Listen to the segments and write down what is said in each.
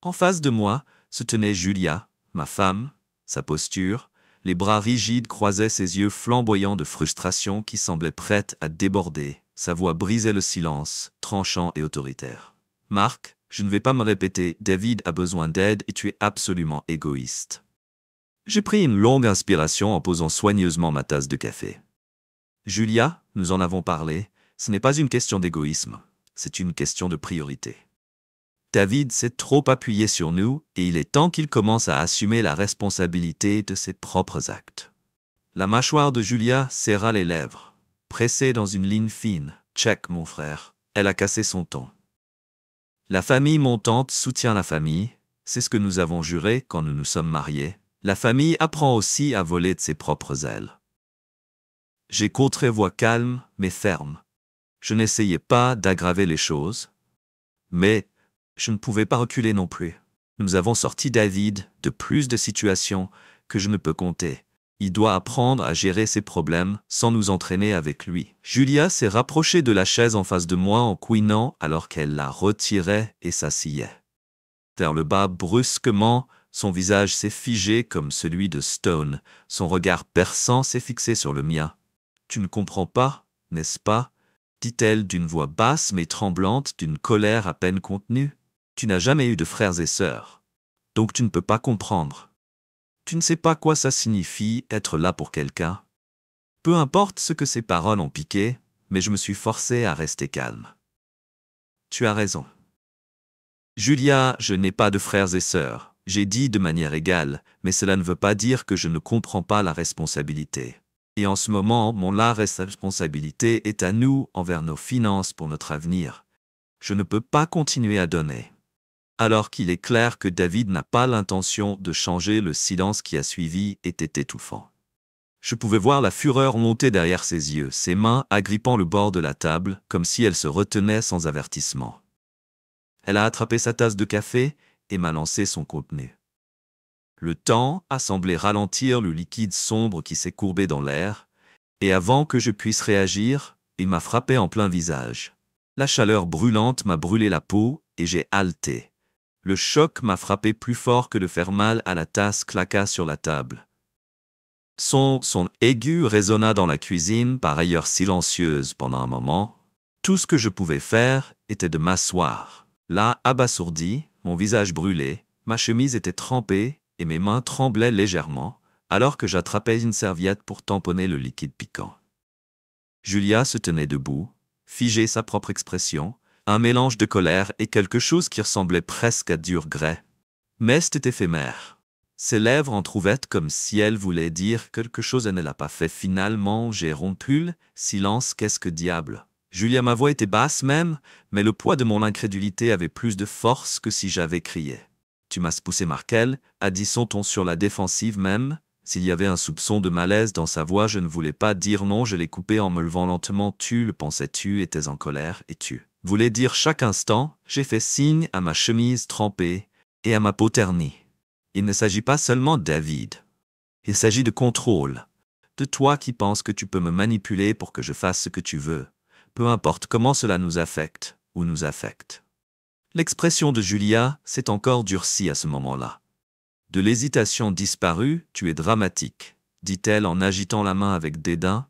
En face de moi se tenait Julia, ma femme, sa posture, les bras rigides croisaient ses yeux flamboyants de frustration qui semblaient prêtes à déborder. Sa voix brisait le silence, tranchant et autoritaire. « Marc, je ne vais pas me répéter, David a besoin d'aide et tu es absolument égoïste. » J'ai pris une longue inspiration en posant soigneusement ma tasse de café. « Julia, nous en avons parlé, ce n'est pas une question d'égoïsme, c'est une question de priorité. David s'est trop appuyé sur nous et il est temps qu'il commence à assumer la responsabilité de ses propres actes. » La mâchoire de Julia serra les lèvres, pressée dans une ligne fine. « Check, mon frère. » Elle a cassé son ton. « La famille montante soutient la famille, c'est ce que nous avons juré quand nous nous sommes mariés. La famille apprend aussi à voler de ses propres ailes. » J'ai contré voix calme mais ferme. Je n'essayais pas d'aggraver les choses, mais je ne pouvais pas reculer non plus. Nous avons sorti David de plus de situations que je ne peux compter. Il doit apprendre à gérer ses problèmes sans nous entraîner avec lui. Julia s'est rapprochée de la chaise en face de moi en couinant alors qu'elle la retirait et s'asseyait. Vers le bas brusquement, son visage s'est figé comme celui de Stone. Son regard perçant s'est fixé sur le mien. « Tu ne comprends pas, n'est-ce pas ?» dit-elle d'une voix basse mais tremblante, d'une colère à peine contenue. « Tu n'as jamais eu de frères et sœurs, donc tu ne peux pas comprendre. Tu ne sais pas quoi ça signifie être là pour quelqu'un. » Peu importe ce que ces paroles ont piqué, mais je me suis forcé à rester calme. « Tu as raison. Julia, je n'ai pas de frères et sœurs, j'ai dit de manière égale, mais cela ne veut pas dire que je ne comprends pas la responsabilité. Et en ce moment, la responsabilité est à nous envers nos finances pour notre avenir. Je ne peux pas continuer à donner. » Alors qu'il est clair que David n'a pas l'intention de changer, le silence qui a suivi était étouffant. Je pouvais voir la fureur monter derrière ses yeux, ses mains agrippant le bord de la table, comme si elle se retenait sans avertissement. Elle a attrapé sa tasse de café et m'a lancé son contenu. Le temps a semblé ralentir le liquide sombre qui s'est courbé dans l'air, et avant que je puisse réagir, il m'a frappé en plein visage. La chaleur brûlante m'a brûlé la peau et j'ai haleté. Le choc m'a frappé plus fort que de faire mal à la tasse claqua sur la table. Son aigu résonna dans la cuisine, par ailleurs silencieuse pendant un moment. Tout ce que je pouvais faire était de m'asseoir. Là, abasourdi, mon visage brûlé, ma chemise était trempée et mes mains tremblaient légèrement, alors que j'attrapais une serviette pour tamponner le liquide piquant. Julia se tenait debout, figée sa propre expression, un mélange de colère et quelque chose qui ressemblait presque à du regret. Mais c'était éphémère. Ses lèvres entr'ouvertes comme si elle voulait dire quelque chose, elle ne l'a pas fait. Finalement, j'ai rompu le silence. Qu'est-ce que diable? Julia, ma voix était basse même, mais le poids de mon incrédulité avait plus de force que si j'avais crié. « Tu m'as poussé, Markel », a dit son ton sur la défensive même. S'il y avait un soupçon de malaise dans sa voix, je ne voulais pas dire non, je l'ai coupé en me levant lentement. « Tu le pensais, tu étais en colère et tu voulais dire chaque instant. » J'ai fait signe à ma chemise trempée et à ma peau ternie. Il ne s'agit pas seulement de David. Il s'agit de contrôle. De toi qui penses que tu peux me manipuler pour que je fasse ce que tu veux. Peu importe comment cela nous affecte ou nous affecte. L'expression de Julia s'est encore durcie à ce moment-là. De l'hésitation disparue, tu es dramatique, dit-elle en agitant la main avec dédain.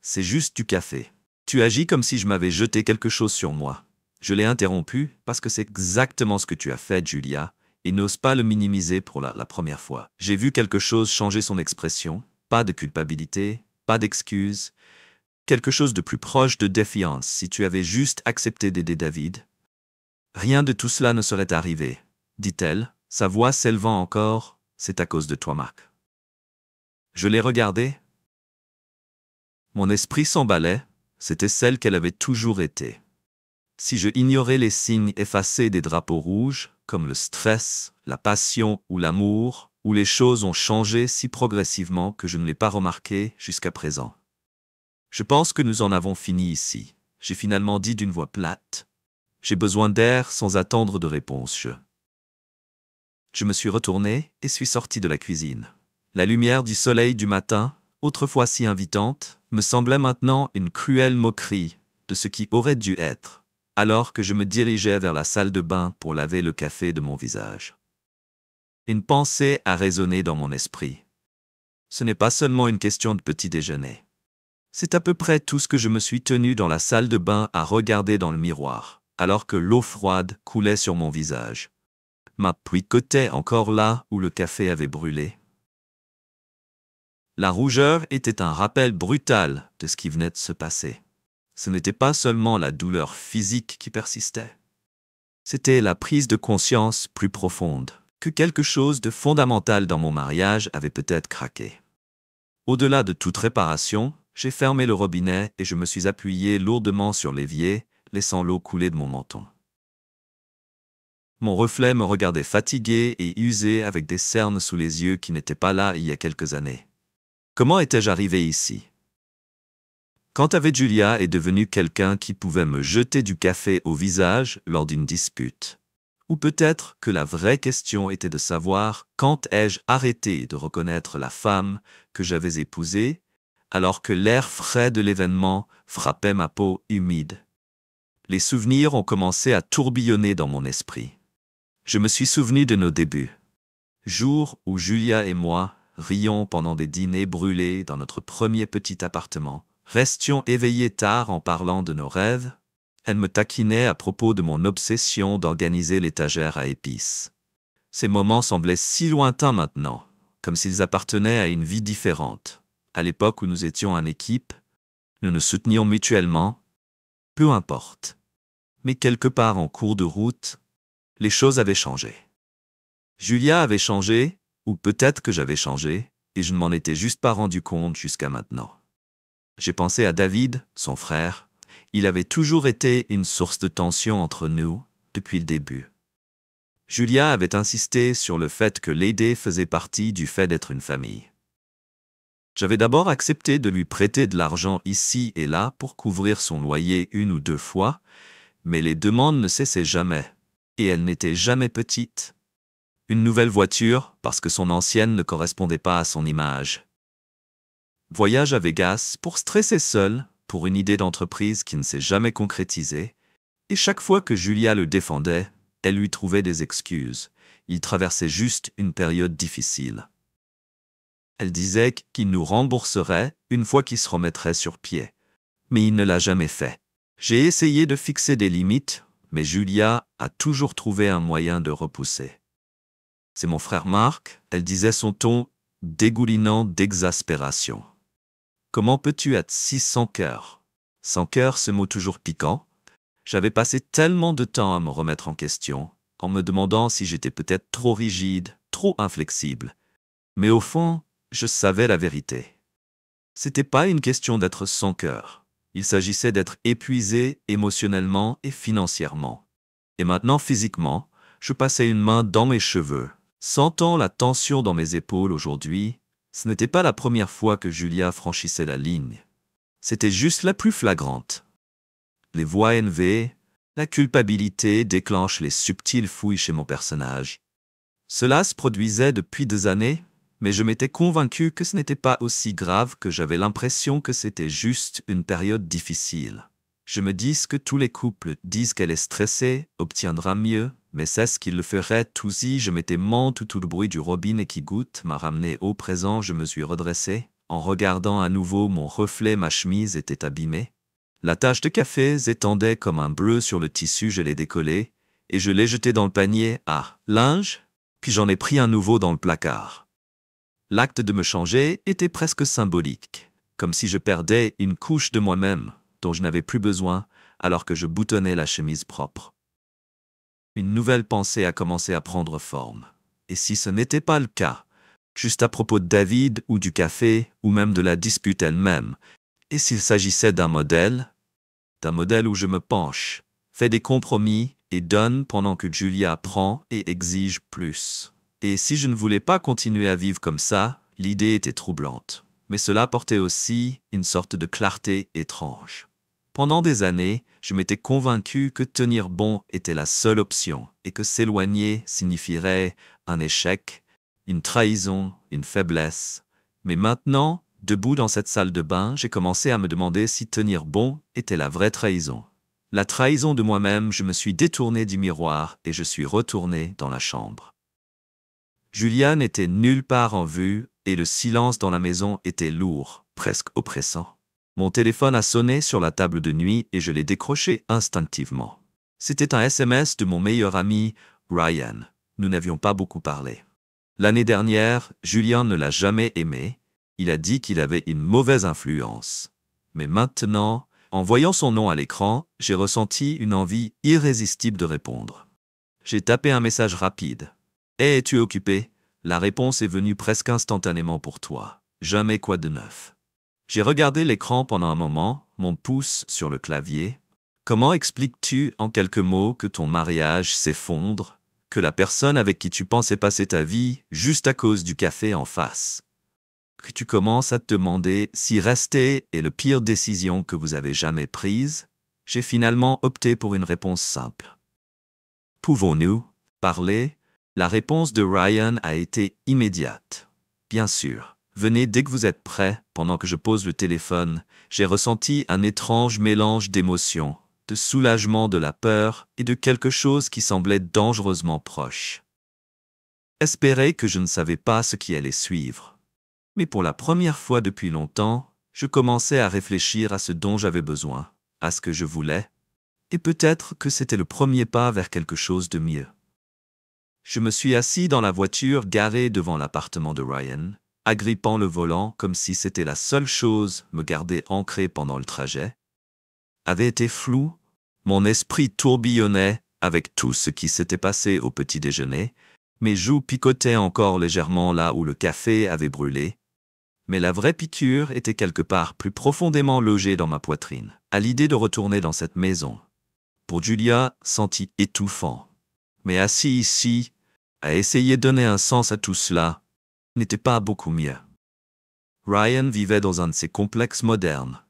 C'est juste du café. Tu agis comme si je m'avais jeté quelque chose sur moi. Je l'ai interrompu parce que c'est exactement ce que tu as fait, Julia, et n'ose pas le minimiser pour la première fois. J'ai vu quelque chose changer son expression, pas de culpabilité, pas d'excuse, quelque chose de plus proche de défiance. Si tu avais juste accepté d'aider David, rien de tout cela ne serait arrivé, dit-elle, sa voix s'élevant encore. C'est à cause de toi, Marc. Je l'ai regardée. Mon esprit s'emballait, c'était celle qu'elle avait toujours été. Si je ignorais les signes effacés des drapeaux rouges, comme le stress, la passion ou l'amour, où les choses ont changé si progressivement que je ne l'ai pas remarqué jusqu'à présent. Je pense que nous en avons fini ici, j'ai finalement dit d'une voix plate. J'ai besoin d'air sans attendre de réponse. Je me suis retourné et suis sorti de la cuisine. La lumière du soleil du matin, autrefois si invitante, me semblait maintenant une cruelle moquerie de ce qui aurait dû être. alors que je me dirigeais vers la salle de bain pour laver le café de mon visage. Une pensée a résonné dans mon esprit. Ce n'est pas seulement une question de petit déjeuner. C'est à peu près tout ce que je me suis tenu dans la salle de bain à regarder dans le miroir, alors que l'eau froide coulait sur mon visage. Ma picotait encore là où le café avait brûlé. La rougeur était un rappel brutal de ce qui venait de se passer. Ce n'était pas seulement la douleur physique qui persistait. C'était la prise de conscience plus profonde, que quelque chose de fondamental dans mon mariage avait peut-être craqué. Au-delà de toute réparation, j'ai fermé le robinet et je me suis appuyé lourdement sur l'évier, laissant l'eau couler de mon menton. Mon reflet me regardait fatigué et usé avec des cernes sous les yeux qui n'étaient pas là il y a quelques années. Comment étais-je arrivé ici? Quand avec Julia est devenu quelqu'un qui pouvait me jeter du café au visage lors d'une dispute? Ou peut-être que la vraie question était de savoir quand ai-je arrêté de reconnaître la femme que j'avais épousée, alors que l'air frais de l'événement frappait ma peau humide. Les souvenirs ont commencé à tourbillonner dans mon esprit. Je me suis souvenu de nos débuts. Jour où Julia et moi rions pendant des dîners brûlés dans notre premier petit appartement. Restions éveillés tard en parlant de nos rêves. Elle me taquinait à propos de mon obsession d'organiser l'étagère à épices. Ces moments semblaient si lointains maintenant, comme s'ils appartenaient à une vie différente. À l'époque où nous étions en équipe, nous nous soutenions mutuellement. Peu importe. Mais quelque part en cours de route, les choses avaient changé. Julia avait changé, ou peut-être que j'avais changé, et je ne m'en étais juste pas rendu compte jusqu'à maintenant. J'ai pensé à David, son frère. Il avait toujours été une source de tension entre nous, depuis le début. Julia avait insisté sur le fait que l'aider faisait partie du fait d'être une famille. J'avais d'abord accepté de lui prêter de l'argent ici et là pour couvrir son loyer 1 ou 2 fois, mais les demandes ne cessaient jamais, et elle n'était jamais petite. Une nouvelle voiture, parce que son ancienne ne correspondait pas à son image. Voyage à Vegas pour stresser seul, pour une idée d'entreprise qui ne s'est jamais concrétisée, et chaque fois que Julia le défendait, elle lui trouvait des excuses. Il traversait juste une période difficile. Elle disait qu'il nous rembourserait une fois qu'il se remettrait sur pied. Mais il ne l'a jamais fait. J'ai essayé de fixer des limites, mais Julia a toujours trouvé un moyen de repousser. C'est mon frère Marc, elle disait son ton dégoulinant d'exaspération. Comment peux-tu être si sans cœur? Sans cœur, ce mot toujours piquant. J'avais passé tellement de temps à me remettre en question, en me demandant si j'étais peut-être trop rigide, trop inflexible. Mais au fond, je savais la vérité. C'était pas une question d'être sans cœur. Il s'agissait d'être épuisé émotionnellement et financièrement. Et maintenant, physiquement, je passais une main dans mes cheveux, sentant la tension dans mes épaules aujourd'hui. Ce n'était pas la première fois que Julia franchissait la ligne. C'était juste la plus flagrante. Les voix élevées, la culpabilité déclenchent les subtiles fouilles chez mon personnage. Cela se produisait depuis des années, mais je m'étais convaincu que ce n'était pas aussi grave que j'avais l'impression que c'était juste une période difficile. Je me dis que tous les couples disent qu'elle est stressée, obtiendra mieux, mais c'est ce qu'il le ferait tout si je m'étais menti tout le bruit du robinet qui goutte m'a ramené au présent. Je me suis redressé. En regardant à nouveau mon reflet, ma chemise était abîmée. La tache de café s'étendait comme un bleu sur le tissu, je l'ai décollé, et je l'ai jeté dans le panier à linge, puis j'en ai pris un nouveau dans le placard. L'acte de me changer était presque symbolique, comme si je perdais une couche de moi-même dont je n'avais plus besoin alors que je boutonnais la chemise propre. Une nouvelle pensée a commencé à prendre forme. Et si ce n'était pas le cas, juste à propos de David ou du café ou même de la dispute elle-même, et s'il s'agissait d'un modèle où je me penche, fais des compromis et donne pendant que Julia prend et exige plus. Et si je ne voulais pas continuer à vivre comme ça, l'idée était troublante. Mais cela apportait aussi une sorte de clarté étrange. Pendant des années, je m'étais convaincu que tenir bon était la seule option et que s'éloigner signifierait un échec, une trahison, une faiblesse. Mais maintenant, debout dans cette salle de bain, j'ai commencé à me demander si tenir bon était la vraie trahison. La trahison de moi-même, je me suis détourné du miroir et je suis retourné dans la chambre. Julia n'était nulle part en vue et le silence dans la maison était lourd, presque oppressant. Mon téléphone a sonné sur la table de nuit et je l'ai décroché instinctivement. C'était un SMS de mon meilleur ami, Ryan. Nous n'avions pas beaucoup parlé. L'année dernière, Julien ne l'a jamais aimé. Il a dit qu'il avait une mauvaise influence. Mais maintenant, en voyant son nom à l'écran, j'ai ressenti une envie irrésistible de répondre. J'ai tapé un message rapide. « Hey, es-tu occupé ?» La réponse est venue presque instantanément pour toi. Jamais quoi de neuf. J'ai regardé l'écran pendant un moment, mon pouce sur le clavier. Comment expliques-tu en quelques mots que ton mariage s'effondre, que la personne avec qui tu pensais passer ta vie juste à cause du café en face, que tu commences à te demander si rester est la pire décision que vous avez jamais prise? J'ai finalement opté pour une réponse simple. Pouvons-nous parler? La réponse de Ryan a été immédiate. Bien sûr. Venez dès que vous êtes prêts. Pendant que je pose le téléphone, j'ai ressenti un étrange mélange d'émotions, de soulagement, de la peur et de quelque chose qui semblait dangereusement proche. Espérer que je ne savais pas ce qui allait suivre. Mais pour la première fois depuis longtemps, je commençais à réfléchir à ce dont j'avais besoin, à ce que je voulais, et peut-être que c'était le premier pas vers quelque chose de mieux. Je me suis assis dans la voiture garée devant l'appartement de Ryan, agrippant le volant comme si c'était la seule chose me garder ancré pendant le trajet. Avait été flou, mon esprit tourbillonnait avec tout ce qui s'était passé au petit déjeuner, mes joues picotaient encore légèrement là où le café avait brûlé, mais la vraie piqûre était quelque part plus profondément logée dans ma poitrine, à l'idée de retourner dans cette maison. Pour Julia, senti étouffant. Mais assis ici, à essayer de donner un sens à tout cela, n'était pas beaucoup mieux. Ryan vivait dans un de ces complexes modernes,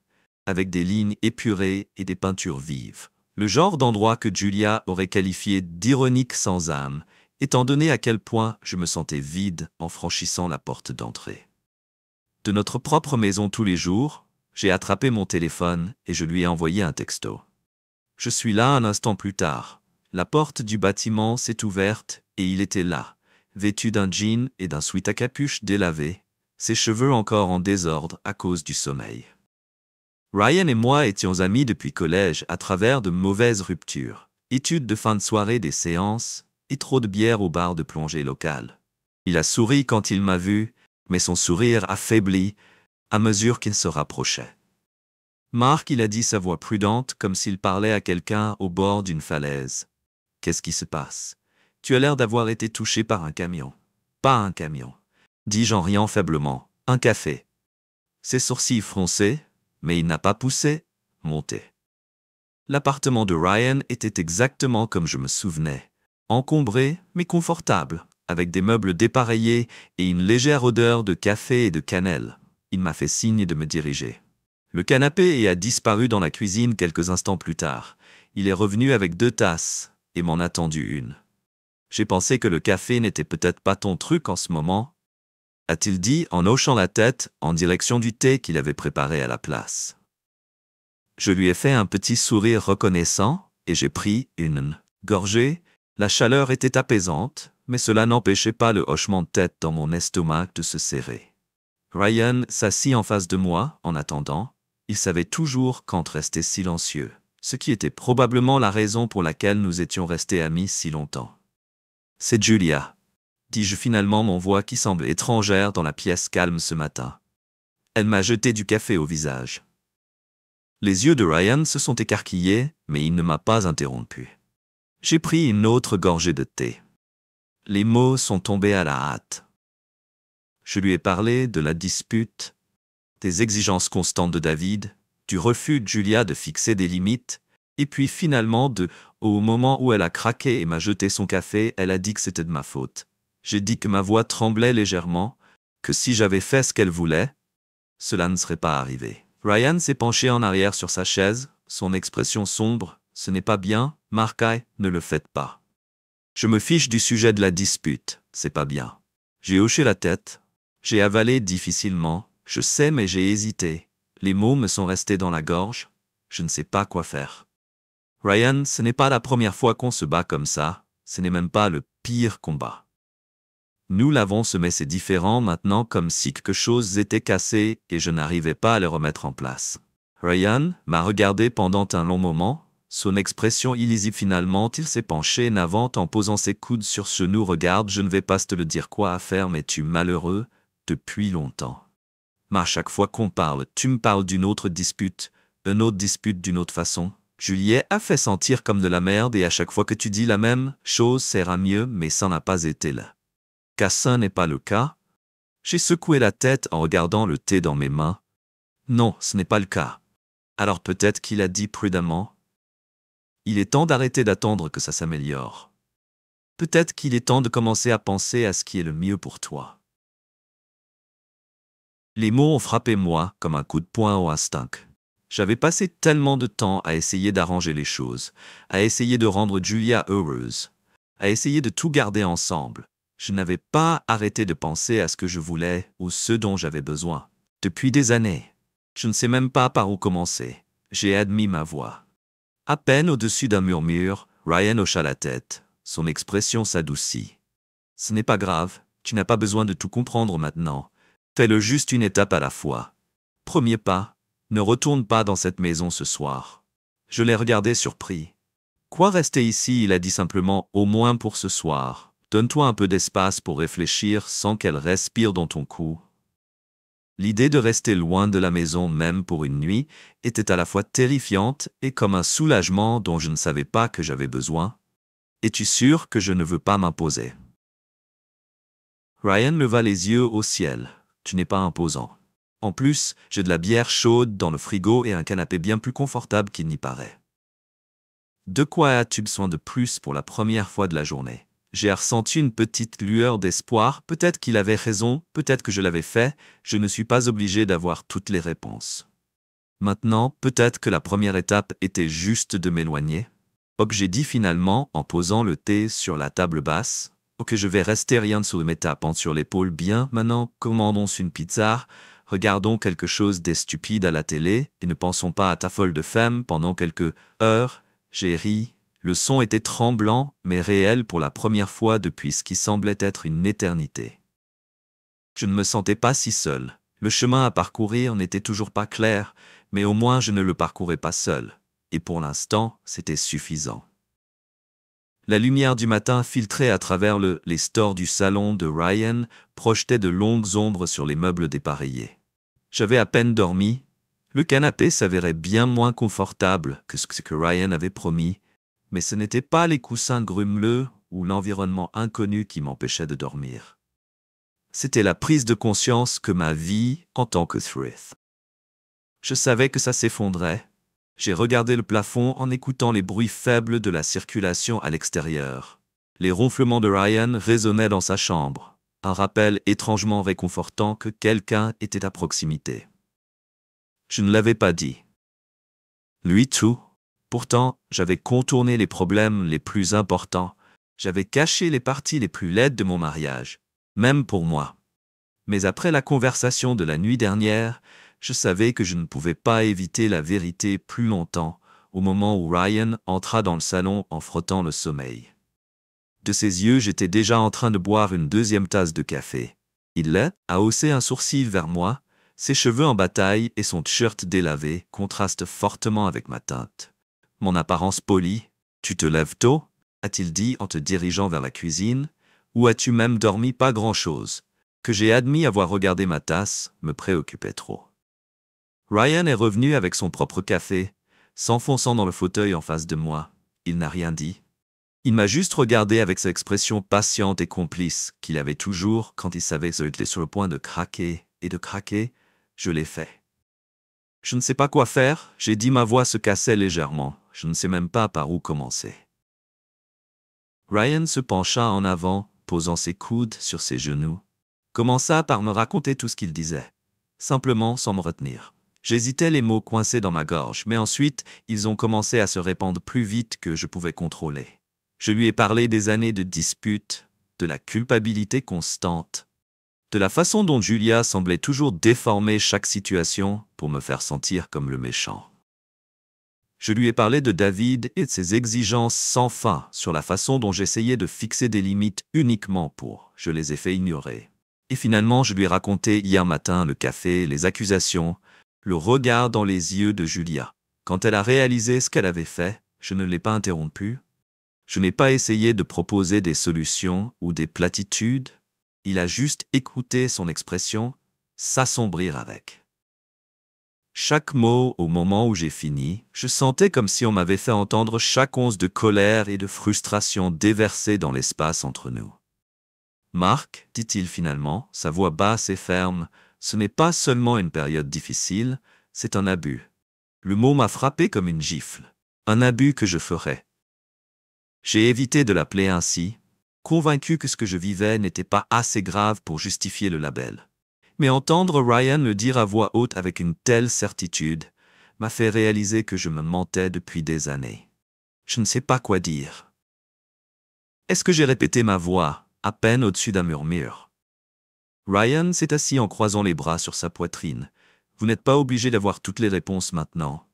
avec des lignes épurées et des peintures vives. Le genre d'endroit que Julia aurait qualifié d'ironique sans âme, étant donné à quel point je me sentais vide en franchissant la porte d'entrée. De notre propre maison tous les jours, j'ai attrapé mon téléphone et je lui ai envoyé un texto. Je suis là un instant plus tard. La porte du bâtiment s'est ouverte et il était là, vêtu d'un jean et d'un sweat à capuche délavé, ses cheveux encore en désordre à cause du sommeil. Ryan et moi étions amis depuis collège à travers de mauvaises ruptures, études de fin de soirée des séances et trop de bière au bar de plongée local. Il a souri quand il m'a vu, mais son sourire affaiblit à mesure qu'il se rapprochait. Marc, il a dit sa voix prudente comme s'il parlait à quelqu'un au bord d'une falaise. « Qu'est-ce qui se passe? Tu as l'air d'avoir été touché par un camion. »« Pas un camion, » dis-je en riant faiblement. « Un café. » Ses sourcils fronçaient, mais il n'a pas poussé, monté. L'appartement de Ryan était exactement comme je me souvenais, encombré mais confortable, avec des meubles dépareillés et une légère odeur de café et de cannelle. Il m'a fait signe de me diriger. Le canapé a disparu dans la cuisine quelques instants plus tard. Il est revenu avec 2 tasses et m'en a tendu une. J'ai pensé que le café n'était peut-être pas ton truc en ce moment, a-t-il dit en hochant la tête en direction du thé qu'il avait préparé à la place. Je lui ai fait un petit sourire reconnaissant et j'ai pris une gorgée. La chaleur était apaisante, mais cela n'empêchait pas le hochement de tête dans mon estomac de se serrer. Ryan s'assit en face de moi en attendant. Il savait toujours quand rester silencieux, ce qui était probablement la raison pour laquelle nous étions restés amis si longtemps. « C'est Julia », dis-je finalement, mon voix qui semble étrangère dans la pièce calme ce matin. Elle m'a jeté du café au visage. Les yeux de Ryan se sont écarquillés, mais il ne m'a pas interrompu. J'ai pris une autre gorgée de thé. Les mots sont tombés à la hâte. Je lui ai parlé de la dispute, des exigences constantes de David, du refus de Julia de fixer des limites, et puis finalement au moment où elle a craqué et m'a jeté son café, elle a dit que c'était de ma faute. J'ai dit que ma voix tremblait légèrement, que si j'avais fait ce qu'elle voulait, cela ne serait pas arrivé. Ryan s'est penché en arrière sur sa chaise, son expression sombre. « Ce n'est pas bien, Markai, ne le faites pas. » Je me fiche du sujet de la dispute, c'est pas bien. J'ai hoché la tête, j'ai avalé difficilement. Je sais, mais j'ai hésité. Les mots me sont restés dans la gorge. Je ne sais pas quoi faire. Ryan, ce n'est pas la première fois qu'on se bat comme ça, ce n'est même pas le pire combat. Nous l'avons semé, c'est différent maintenant, comme si quelque chose était cassé et je n'arrivais pas à le remettre en place. Ryan m'a regardé pendant un long moment, son expression illisible. Finalement, il s'est penché en avant en posant ses coudes sur ses genoux. Regarde, je ne vais pas te le dire quoi à faire, mais tu es malheureux depuis longtemps. Mais à chaque fois qu'on parle, tu me parles d'une autre dispute d'une autre façon. Juliet a fait sentir comme de la merde et à chaque fois que tu dis la même chose, ça ira mieux, mais ça n'a pas été là. Car ça n'est pas le cas. J'ai secoué la tête en regardant le thé dans mes mains. Non, ce n'est pas le cas. Alors peut-être qu'il a dit prudemment. Il est temps d'arrêter d'attendre que ça s'améliore. Peut-être qu'il est temps de commencer à penser à ce qui est le mieux pour toi. Les mots ont frappé moi comme un coup de poing au instinct. J'avais passé tellement de temps à essayer d'arranger les choses, à essayer de rendre Julia heureuse, à essayer de tout garder ensemble. Je n'avais pas arrêté de penser à ce que je voulais ou ce dont j'avais besoin. Depuis des années, je ne sais même pas par où commencer. J'ai admis ma voix. À peine au-dessus d'un murmure, Ryan hocha la tête. Son expression s'adoucit. Ce n'est pas grave, tu n'as pas besoin de tout comprendre maintenant. Fais-le juste une étape à la fois. Premier pas, ne retourne pas dans cette maison ce soir. Je l'ai regardé surpris. Quoi rester ici, il a dit simplement, au moins pour ce soir. Donne-toi un peu d'espace pour réfléchir sans qu'elle respire dans ton cou. L'idée de rester loin de la maison même pour une nuit était à la fois terrifiante et comme un soulagement dont je ne savais pas que j'avais besoin. Es-tu sûr que je ne veux pas m'imposer? Ryan leva les yeux au ciel. Tu n'es pas imposant. En plus, j'ai de la bière chaude dans le frigo et un canapé bien plus confortable qu'il n'y paraît. De quoi as-tu besoin de plus pour la première fois de la journée? J'ai ressenti une petite lueur d'espoir, peut-être qu'il avait raison, peut-être que je l'avais fait, je ne suis pas obligé d'avoir toutes les réponses. Maintenant, peut-être que la première étape était juste de m'éloigner. Ok, j'ai dit finalement en posant le thé sur la table basse. Ok, je vais rester rien sous me tapant sur l'épaule. Bien, maintenant, commandons une pizza, regardons quelque chose de stupide à la télé et ne pensons pas à ta folle de femme pendant quelques heures. J'ai ri. Le son était tremblant, mais réel pour la première fois depuis ce qui semblait être une éternité. Je ne me sentais pas si seul. Le chemin à parcourir n'était toujours pas clair, mais au moins je ne le parcourais pas seul. Et pour l'instant, c'était suffisant. La lumière du matin filtrée à travers les stores du salon de Ryan projetait de longues ombres sur les meubles dépareillés. J'avais à peine dormi. Le canapé s'avérait bien moins confortable que ce que Ryan avait promis, mais ce n'était pas les coussins grumeleux ou l'environnement inconnu qui m'empêchaient de dormir. C'était la prise de conscience que ma vie en tant que Thrift. Je savais que ça s'effondrait. J'ai regardé le plafond en écoutant les bruits faibles de la circulation à l'extérieur. Les ronflements de Ryan résonnaient dans sa chambre, un rappel étrangement réconfortant que quelqu'un était à proximité. Je ne l'avais pas dit. Lui tout. Pourtant, j'avais contourné les problèmes les plus importants. J'avais caché les parties les plus laides de mon mariage, même pour moi. Mais après la conversation de la nuit dernière, je savais que je ne pouvais pas éviter la vérité plus longtemps, au moment où Ryan entra dans le salon en frottant le sommeil. De ses yeux, j'étais déjà en train de boire une deuxième tasse de café. Il a haussé un sourcil vers moi, ses cheveux en bataille et son t-shirt délavé contrastent fortement avec ma teinte. Mon apparence polie. « Tu te lèves tôt ?» a-t-il dit en te dirigeant vers la cuisine. « Ou as-tu même dormi pas grand-chose ?» Que j'ai admis avoir regardé ma tasse me préoccupait trop. Ryan est revenu avec son propre café, s'enfonçant dans le fauteuil en face de moi. Il n'a rien dit. Il m'a juste regardé avec sa expression patiente et complice qu'il avait toujours quand il savait qu'il était sur le point de craquer, et de craquer, je l'ai fait. Je ne sais pas quoi faire, j'ai dit, ma voix se cassait légèrement, je ne sais même pas par où commencer. Ryan se pencha en avant, posant ses coudes sur ses genoux. Commença par me raconter tout ce qu'il disait, simplement sans me retenir. J'hésitais, les mots coincés dans ma gorge, mais ensuite, ils ont commencé à se répandre plus vite que je pouvais contrôler. Je lui ai parlé des années de disputes, de la culpabilité constante, de la façon dont Julia semblait toujours déformer chaque situation pour me faire sentir comme le méchant. Je lui ai parlé de David et de ses exigences sans fin sur la façon dont j'essayais de fixer des limites uniquement pour. Je les ai fait ignorer. Et finalement, je lui ai raconté hier matin le café, les accusations, le regard dans les yeux de Julia. Quand elle a réalisé ce qu'elle avait fait, je ne l'ai pas interrompue. Je n'ai pas essayé de proposer des solutions ou des platitudes. Il a juste écouté son expression s'assombrir avec. Chaque mot, au moment où j'ai fini, je sentais comme si on m'avait fait entendre chaque once de colère et de frustration déversée dans l'espace entre nous. Marc, dit-il finalement, sa voix basse et ferme, ce n'est pas seulement une période difficile, c'est un abus. Le mot m'a frappé comme une gifle. Un abus que je ferais. J'ai évité de l'appeler ainsi, convaincu que ce que je vivais n'était pas assez grave pour justifier le label. Mais entendre Ryan le dire à voix haute avec une telle certitude m'a fait réaliser que je me mentais depuis des années. Je ne sais pas quoi dire. Est-ce que j'ai répété ma voix, à peine au-dessus d'un murmure? Ryan s'est assis en croisant les bras sur sa poitrine. Vous n'êtes pas obligé d'avoir toutes les réponses maintenant.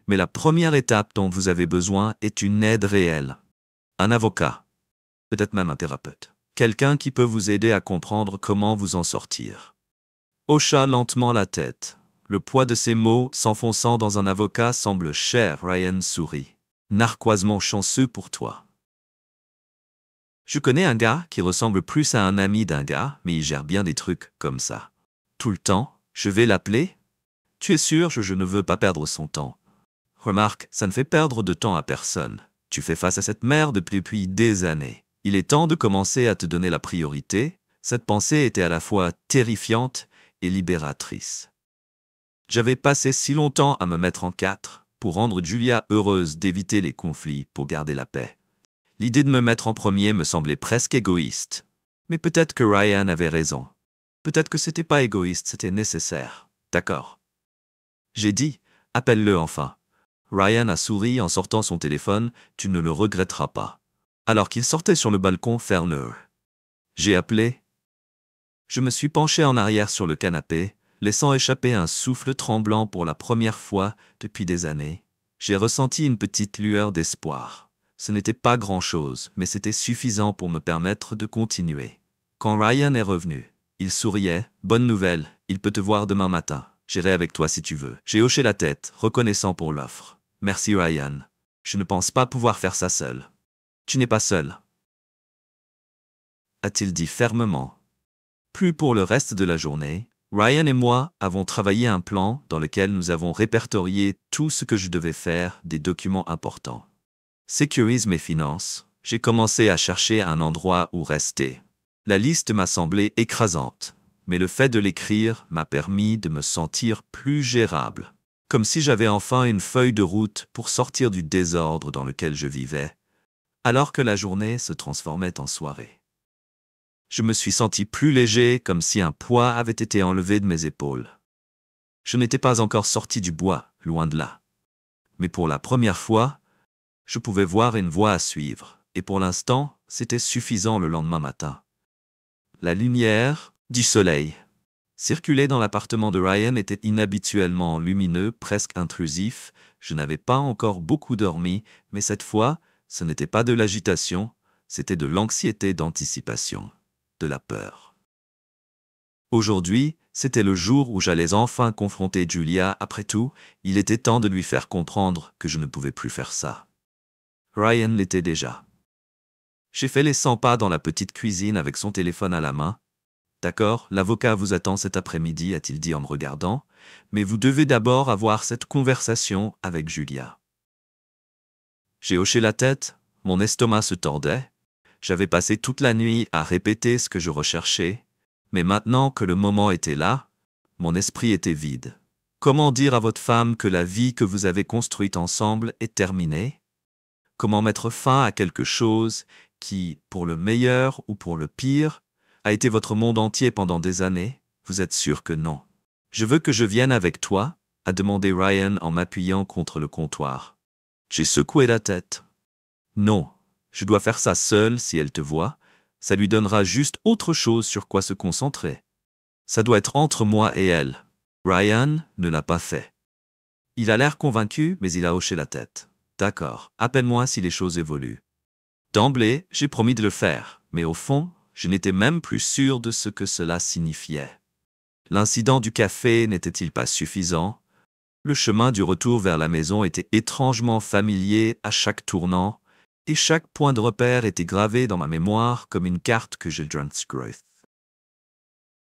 Mais la première étape dont vous avez besoin est une aide réelle. Un avocat. Peut-être même un thérapeute. Quelqu'un qui peut vous aider à comprendre comment vous en sortir. Hocha lentement la tête. Le poids de ses mots s'enfonçant dans un avocat semble cher. Ryan sourit. Narquoisement chanceux pour toi. Je connais un gars qui ressemble plus à un ami d'un gars, mais il gère bien des trucs comme ça. Tout le temps, je vais l'appeler. Tu es sûr, je ne veux pas perdre son temps. Remarque, ça ne fait perdre de temps à personne. Tu fais face à cette merde depuis des années. Il est temps de commencer à te donner la priorité. Cette pensée était à la fois terrifiante et libératrice. J'avais passé si longtemps à me mettre en quatre pour rendre Julia heureuse d'éviter les conflits pour garder la paix. L'idée de me mettre en premier me semblait presque égoïste. Mais peut-être que Ryan avait raison. Peut-être que c'était pas égoïste, c'était nécessaire. D'accord. J'ai dit, appelle-le enfin. Ryan a souri en sortant son téléphone, tu ne le regretteras pas. Alors qu'il sortait sur le balcon Ferner. J'ai appelé. Je me suis penché en arrière sur le canapé, laissant échapper un souffle tremblant pour la première fois depuis des années. J'ai ressenti une petite lueur d'espoir. Ce n'était pas grand-chose, mais c'était suffisant pour me permettre de continuer. Quand Ryan est revenu, il souriait. Bonne nouvelle, il peut te voir demain matin. J'irai avec toi si tu veux. J'ai hoché la tête, reconnaissant pour l'offre. Merci Ryan. Je ne pense pas pouvoir faire ça seul. Tu n'es pas seul. A-t-il dit fermement. Plus pour le reste de la journée, Ryan et moi avons travaillé un plan dans lequel nous avons répertorié tout ce que je devais faire, des documents importants. Sécurise mes finances. J'ai commencé à chercher un endroit où rester. La liste m'a semblé écrasante, mais le fait de l'écrire m'a permis de me sentir plus gérable. Comme si j'avais enfin une feuille de route pour sortir du désordre dans lequel je vivais, alors que la journée se transformait en soirée. Je me suis senti plus léger, comme si un poids avait été enlevé de mes épaules. Je n'étais pas encore sorti du bois, loin de là. Mais pour la première fois, je pouvais voir une voie à suivre, et pour l'instant, c'était suffisant le lendemain matin. La lumière du soleil circulait dans l'appartement de Ryan était inhabituellement lumineux, presque intrusif. Je n'avais pas encore beaucoup dormi, mais cette fois, ce n'était pas de l'agitation, c'était de l'anxiété d'anticipation, de la peur. Aujourd'hui, c'était le jour où j'allais enfin confronter Julia. Après tout, il était temps de lui faire comprendre que je ne pouvais plus faire ça. Ryan l'était déjà. J'ai fait les 100 pas dans la petite cuisine avec son téléphone à la main. D'accord, l'avocat vous attend cet après-midi, a-t-il dit en me regardant, mais vous devez d'abord avoir cette conversation avec Julia. J'ai hoché la tête, mon estomac se tordait. J'avais passé toute la nuit à répéter ce que je recherchais, mais maintenant que le moment était là, mon esprit était vide. Comment dire à votre femme que la vie que vous avez construite ensemble est terminée? Comment mettre fin à quelque chose qui, pour le meilleur ou pour le pire, a été votre monde entier pendant des années? Vous êtes sûr que non. Je veux que je vienne avec toi, a demandé Ryan en m'appuyant contre le comptoir. J'ai secoué la tête. Non, je dois faire ça seul si elle te voit. Ça lui donnera juste autre chose sur quoi se concentrer. Ça doit être entre moi et elle. Ryan ne l'a pas fait. Il a l'air convaincu, mais il a hoché la tête. D'accord, appelle-moi si les choses évoluent. D'emblée, j'ai promis de le faire, mais au fond, je n'étais même plus sûr de ce que cela signifiait. L'incident du café n'était-il pas suffisant? Le chemin du retour vers la maison était étrangement familier à chaque tournant, et chaque point de repère était gravé dans ma mémoire comme une carte que je transcrivais.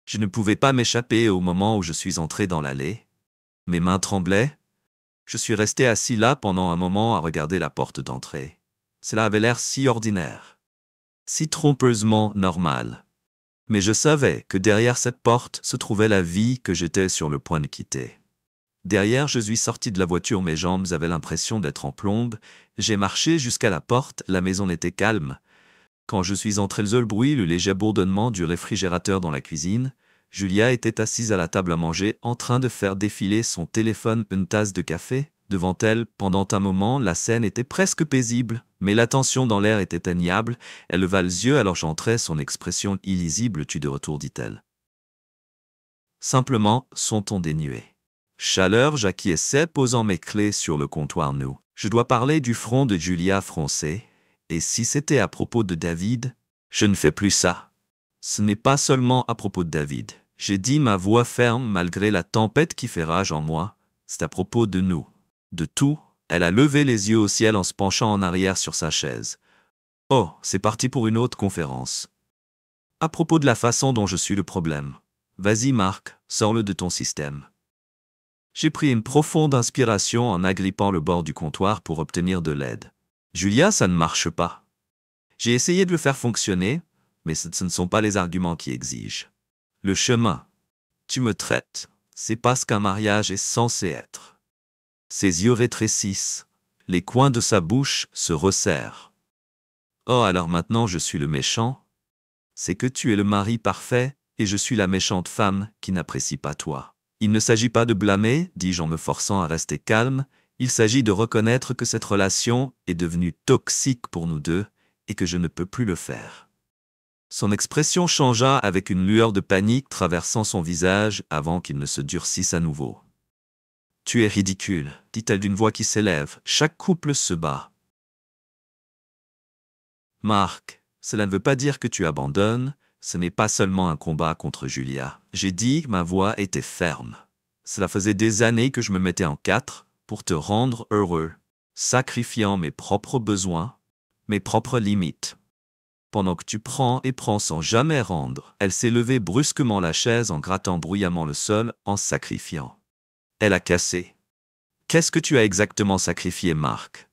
Je ne pouvais pas m'échapper au moment où je suis entré dans l'allée. Mes mains tremblaient. Je suis resté assis là pendant un moment à regarder la porte d'entrée. Cela avait l'air si ordinaire, si trompeusement normal. Mais je savais que derrière cette porte se trouvait la vie que j'étais sur le point de quitter. Derrière, je suis sorti de la voiture, mes jambes avaient l'impression d'être en plombe. J'ai marché jusqu'à la porte, la maison était calme. Quand je suis entré, le bruit, le léger bourdonnement du réfrigérateur dans la cuisine, Julia était assise à la table à manger, en train de faire défiler son téléphone, une tasse de café. Devant elle, pendant un moment, la scène était presque paisible, mais la tension dans l'air était pénible. Elle leva les yeux alors j'entrais, son expression illisible tue de retour, dit-elle. Simplement, son ton dénué. Chaleur, j'acquiesçais, posant mes clés sur le comptoir nu. Je dois parler du front de Julia froncé. Et si c'était à propos de David, je ne fais plus ça. Ce n'est pas seulement à propos de David. J'ai dit, ma voix ferme malgré la tempête qui fait rage en moi. C'est à propos de nous. De tout. Elle a levé les yeux au ciel en se penchant en arrière sur sa chaise. Oh, c'est parti pour une autre conférence. À propos de la façon dont je suis le problème. Vas-y Marc, sors-le de ton système. J'ai pris une profonde inspiration en agrippant le bord du comptoir pour obtenir de l'aide. Julia, ça ne marche pas. J'ai essayé de le faire fonctionner, mais ce ne sont pas les arguments qui exigent. Le chemin. Tu me traites. C'est pas ce qu'un mariage est censé être. Ses yeux rétrécissent. Les coins de sa bouche se resserrent. Oh, alors maintenant je suis le méchant? C'est que tu es le mari parfait, et je suis la méchante femme qui n'apprécie pas toi. Il ne s'agit pas de blâmer, dis-je en me forçant à rester calme, il s'agit de reconnaître que cette relation est devenue toxique pour nous deux, et que je ne peux plus le faire. Son expression changea avec une lueur de panique traversant son visage avant qu'il ne se durcisse à nouveau. « Tu es ridicule, dit-elle d'une voix qui s'élève, chaque couple se bat. Marc, cela ne veut pas dire que tu abandonnes, ce n'est pas seulement un combat contre Julia. J'ai dit que ma voix était ferme. Cela faisait des années que je me mettais en quatre pour te rendre heureux, sacrifiant mes propres besoins, mes propres limites. Pendant que tu prends et prends sans jamais rendre, elle s'est levée brusquement la chaise en grattant bruyamment le sol en sacrifiant. Elle a cassé. Qu'est-ce que tu as exactement sacrifié, Marc?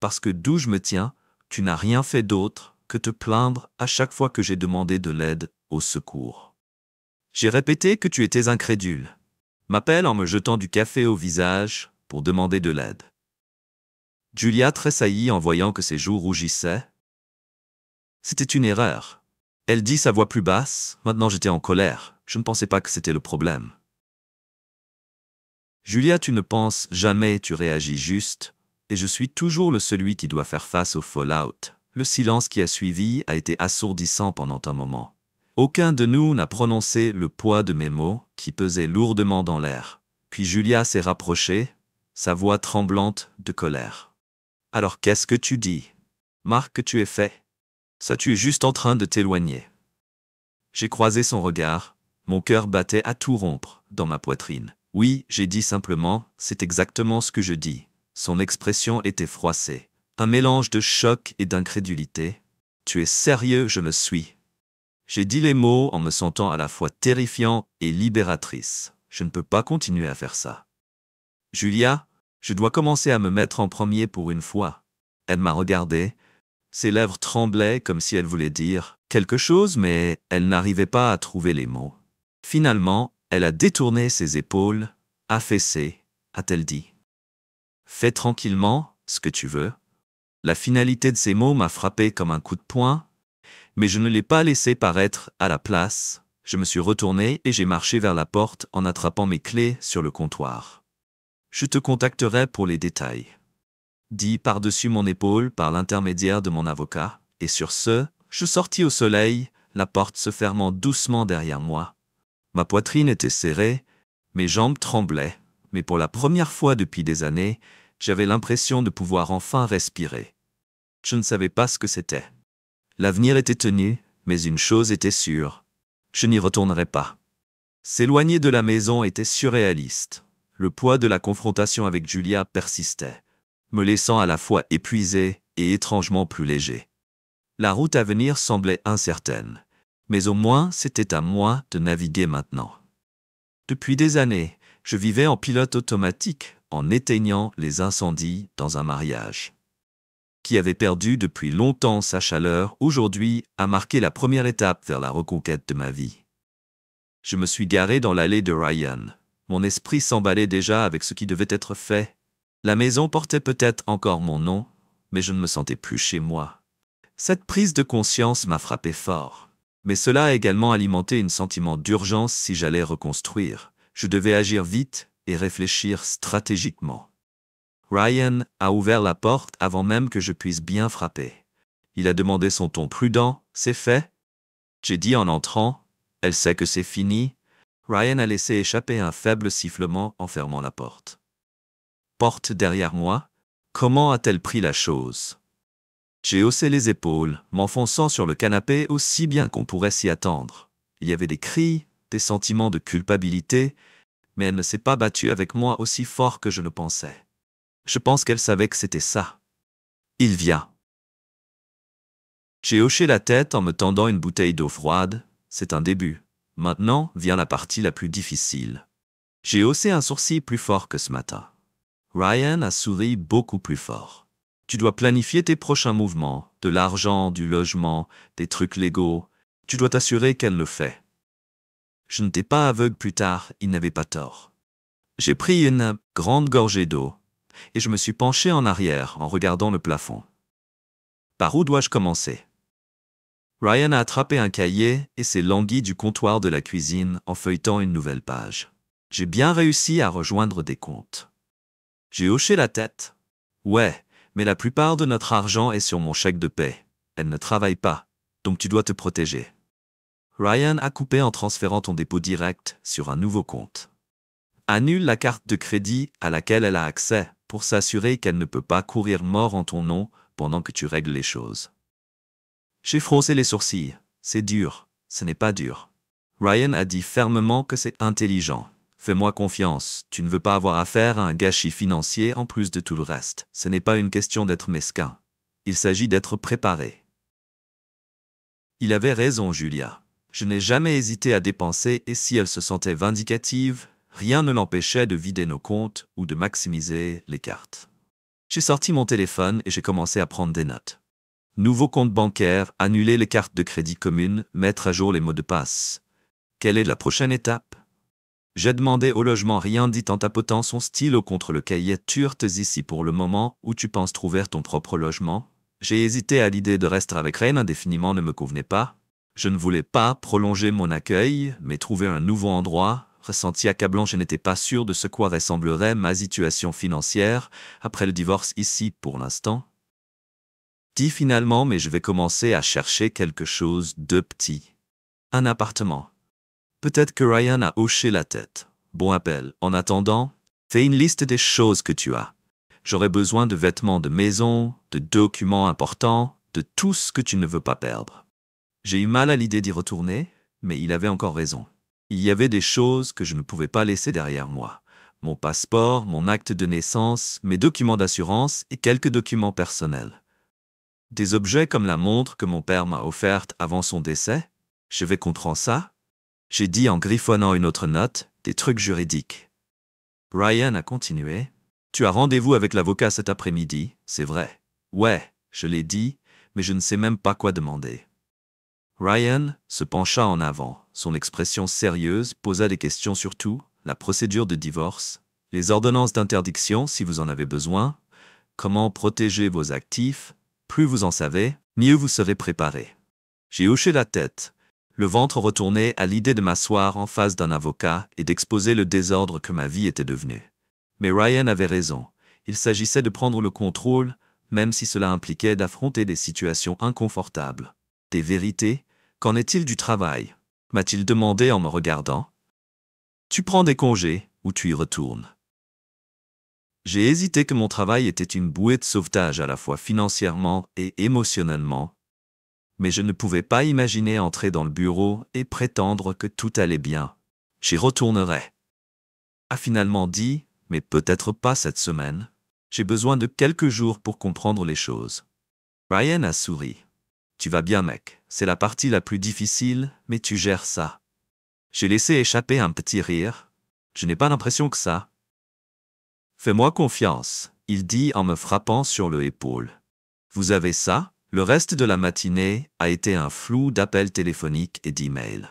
Parce que d'où je me tiens, tu n'as rien fait d'autre que te plaindre à chaque fois que j'ai demandé de l'aide, au secours. J'ai répété que tu étais incrédule. M'appelle en me jetant du café au visage pour demander de l'aide. Julia tressaillit en voyant que ses joues rougissaient. C'était une erreur. Elle dit sa voix plus basse. Maintenant j'étais en colère. Je ne pensais pas que c'était le problème. Julia, tu ne penses jamais, tu réagis juste, et je suis toujours celui qui doit faire face au fallout. Le silence qui a suivi a été assourdissant pendant un moment. Aucun de nous n'a prononcé le poids de mes mots qui pesaient lourdement dans l'air. Puis Julia s'est rapprochée, sa voix tremblante de colère. « Alors qu'est-ce que tu dis? Marc, que tu es fait? Ça, tu es juste en train de t'éloigner. » J'ai croisé son regard, mon cœur battait à tout rompre dans ma poitrine. Oui, j'ai dit simplement, c'est exactement ce que je dis. Son expression était froissée. Un mélange de choc et d'incrédulité. Tu es sérieux, je le suis. J'ai dit les mots en me sentant à la fois terrifiant et libératrice. Je ne peux pas continuer à faire ça. Julia, je dois commencer à me mettre en premier pour une fois. Elle m'a regardé. Ses lèvres tremblaient comme si elle voulait dire quelque chose, mais elle n'arrivait pas à trouver les mots. Finalement, elle a détourné ses épaules, affaissée, a-t-elle dit. Fais tranquillement ce que tu veux. La finalité de ces mots m'a frappé comme un coup de poing, mais je ne l'ai pas laissé paraître à la place. Je me suis retourné et j'ai marché vers la porte en attrapant mes clés sur le comptoir. Je te contacterai pour les détails. Dit par-dessus mon épaule par l'intermédiaire de mon avocat, et sur ce, je sortis au soleil, la porte se fermant doucement derrière moi. Ma poitrine était serrée, mes jambes tremblaient, Mais pour la première fois depuis des années, j'avais l'impression de pouvoir enfin respirer. Je ne savais pas ce que c'était. L'avenir était tenu, mais une chose était sûre. Je n'y retournerais pas. S'éloigner de la maison était surréaliste. Le poids de la confrontation avec Julia persistait, me laissant à la fois épuisé et étrangement plus léger. La route à venir semblait incertaine, mais au moins c'était à moi de naviguer maintenant. Depuis des années, je vivais en pilote automatique, en éteignant les incendies dans un mariage qui avait perdu depuis longtemps sa chaleur, aujourd'hui a marqué la première étape vers la reconquête de ma vie. Je me suis garé dans l'allée de Ryan. Mon esprit s'emballait déjà avec ce qui devait être fait. La maison portait peut-être encore mon nom, mais je ne me sentais plus chez moi. Cette prise de conscience m'a frappé fort. Mais cela a également alimenté un sentiment d'urgence si j'allais reconstruire. Je devais agir vite et réfléchir stratégiquement. Ryan a ouvert la porte avant même que je puisse bien frapper. Il a demandé son ton prudent. « C'est fait ?» J'ai dit en entrant. « Elle sait que c'est fini. » Ryan a laissé échapper un faible sifflement en fermant la porte. Porte derrière moi. Comment a-t-elle pris la chose? J'ai haussé les épaules, m'enfonçant sur le canapé aussi bien qu'on pourrait s'y attendre. Il y avait des cris, des sentiments de culpabilité, mais elle ne s'est pas battue avec moi aussi fort que je le pensais. Je pense qu'elle savait que c'était ça. Il vient. J'ai hoché la tête en me tendant une bouteille d'eau froide. C'est un début. Maintenant vient la partie la plus difficile. J'ai haussé un sourcil plus fort que ce matin. Ryan a souri beaucoup plus fort. Tu dois planifier tes prochains mouvements, de l'argent, du logement, des trucs légaux. Tu dois t'assurer qu'elle le fait. Je n'étais pas aveugle plus tard, il n'avait pas tort. J'ai pris une grande gorgée d'eau et je me suis penché en arrière en regardant le plafond. Par où dois-je commencer? Ryan a attrapé un cahier et s'est langui du comptoir de la cuisine en feuilletant une nouvelle page. J'ai bien réussi à rejoindre des comptes. J'ai hoché la tête. Ouais, mais la plupart de notre argent est sur mon chèque de paie. Elle ne travaille pas, donc tu dois te protéger. Ryan a coupé en transférant ton dépôt direct sur un nouveau compte. Annule la carte de crédit à laquelle elle a accès pour s'assurer qu'elle ne peut pas courir mort en ton nom pendant que tu règles les choses. J'ai froncé les sourcils. C'est dur. Ce n'est pas dur. Ryan a dit fermement que c'est intelligent. Fais-moi confiance. Tu ne veux pas avoir affaire à un gâchis financier en plus de tout le reste. Ce n'est pas une question d'être mesquin. Il s'agit d'être préparé. Il avait raison, Julia. Je n'ai jamais hésité à dépenser et si elle se sentait vindicative, rien ne l'empêchait de vider nos comptes ou de maximiser les cartes. J'ai sorti mon téléphone et j'ai commencé à prendre des notes. Nouveau compte bancaire, annuler les cartes de crédit communes, mettre à jour les mots de passe. Quelle est la prochaine étape? J'ai demandé au logement, rien dit en tapotant son stylo contre le cahier. Tu es ici pour le moment où tu penses trouver ton propre logement? J'ai hésité à l'idée de rester avec Ryan indéfiniment ne me convenait pas. Je ne voulais pas prolonger mon accueil, mais trouver un nouveau endroit. Ressenti accablant, je n'étais pas sûr de ce quoi ressemblerait ma situation financière après le divorce ici pour l'instant. Dis finalement, mais je vais commencer à chercher quelque chose de petit. Un appartement. Peut-être que Ryan a hoché la tête. Bon appel. En attendant, fais une liste des choses que tu as. J'aurai besoin de vêtements de maison, de documents importants, de tout ce que tu ne veux pas perdre. J'ai eu mal à l'idée d'y retourner, mais il avait encore raison. Il y avait des choses que je ne pouvais pas laisser derrière moi. Mon passeport, mon acte de naissance, mes documents d'assurance et quelques documents personnels. Des objets comme la montre que mon père m'a offerte avant son décès. Je vais contre ça. J'ai dit en griffonnant une autre note, des trucs juridiques. Ryan a continué. Tu as rendez-vous avec l'avocat cet après-midi, c'est vrai. Ouais, je l'ai dit, mais je ne sais même pas quoi demander. Ryan se pencha en avant. Son expression sérieuse posa des questions sur tout, la procédure de divorce, les ordonnances d'interdiction si vous en avez besoin, comment protéger vos actifs. Plus vous en savez, mieux vous serez préparé. J'ai hoché la tête, le ventre retourné à l'idée de m'asseoir en face d'un avocat et d'exposer le désordre que ma vie était devenue. Mais Ryan avait raison. Il s'agissait de prendre le contrôle, même si cela impliquait d'affronter des situations inconfortables. Des vérités, qu'en est-il du travail? M'a-t-il demandé en me regardant. Tu prends des congés ou tu y retournes? J'ai hésité que mon travail était une bouée de sauvetage à la fois financièrement et émotionnellement, mais je ne pouvais pas imaginer entrer dans le bureau et prétendre que tout allait bien. J'y retournerai. A finalement dit, mais peut-être pas cette semaine. J'ai besoin de quelques jours pour comprendre les choses. Ryan a souri. Tu vas bien, mec. C'est la partie la plus difficile, mais tu gères ça. J'ai laissé échapper un petit rire. Je n'ai pas l'impression que ça. Fais-moi confiance, il dit en me frappant sur l'épaule. Vous avez ça? Le reste de la matinée a été un flou d'appels téléphoniques et d'emails.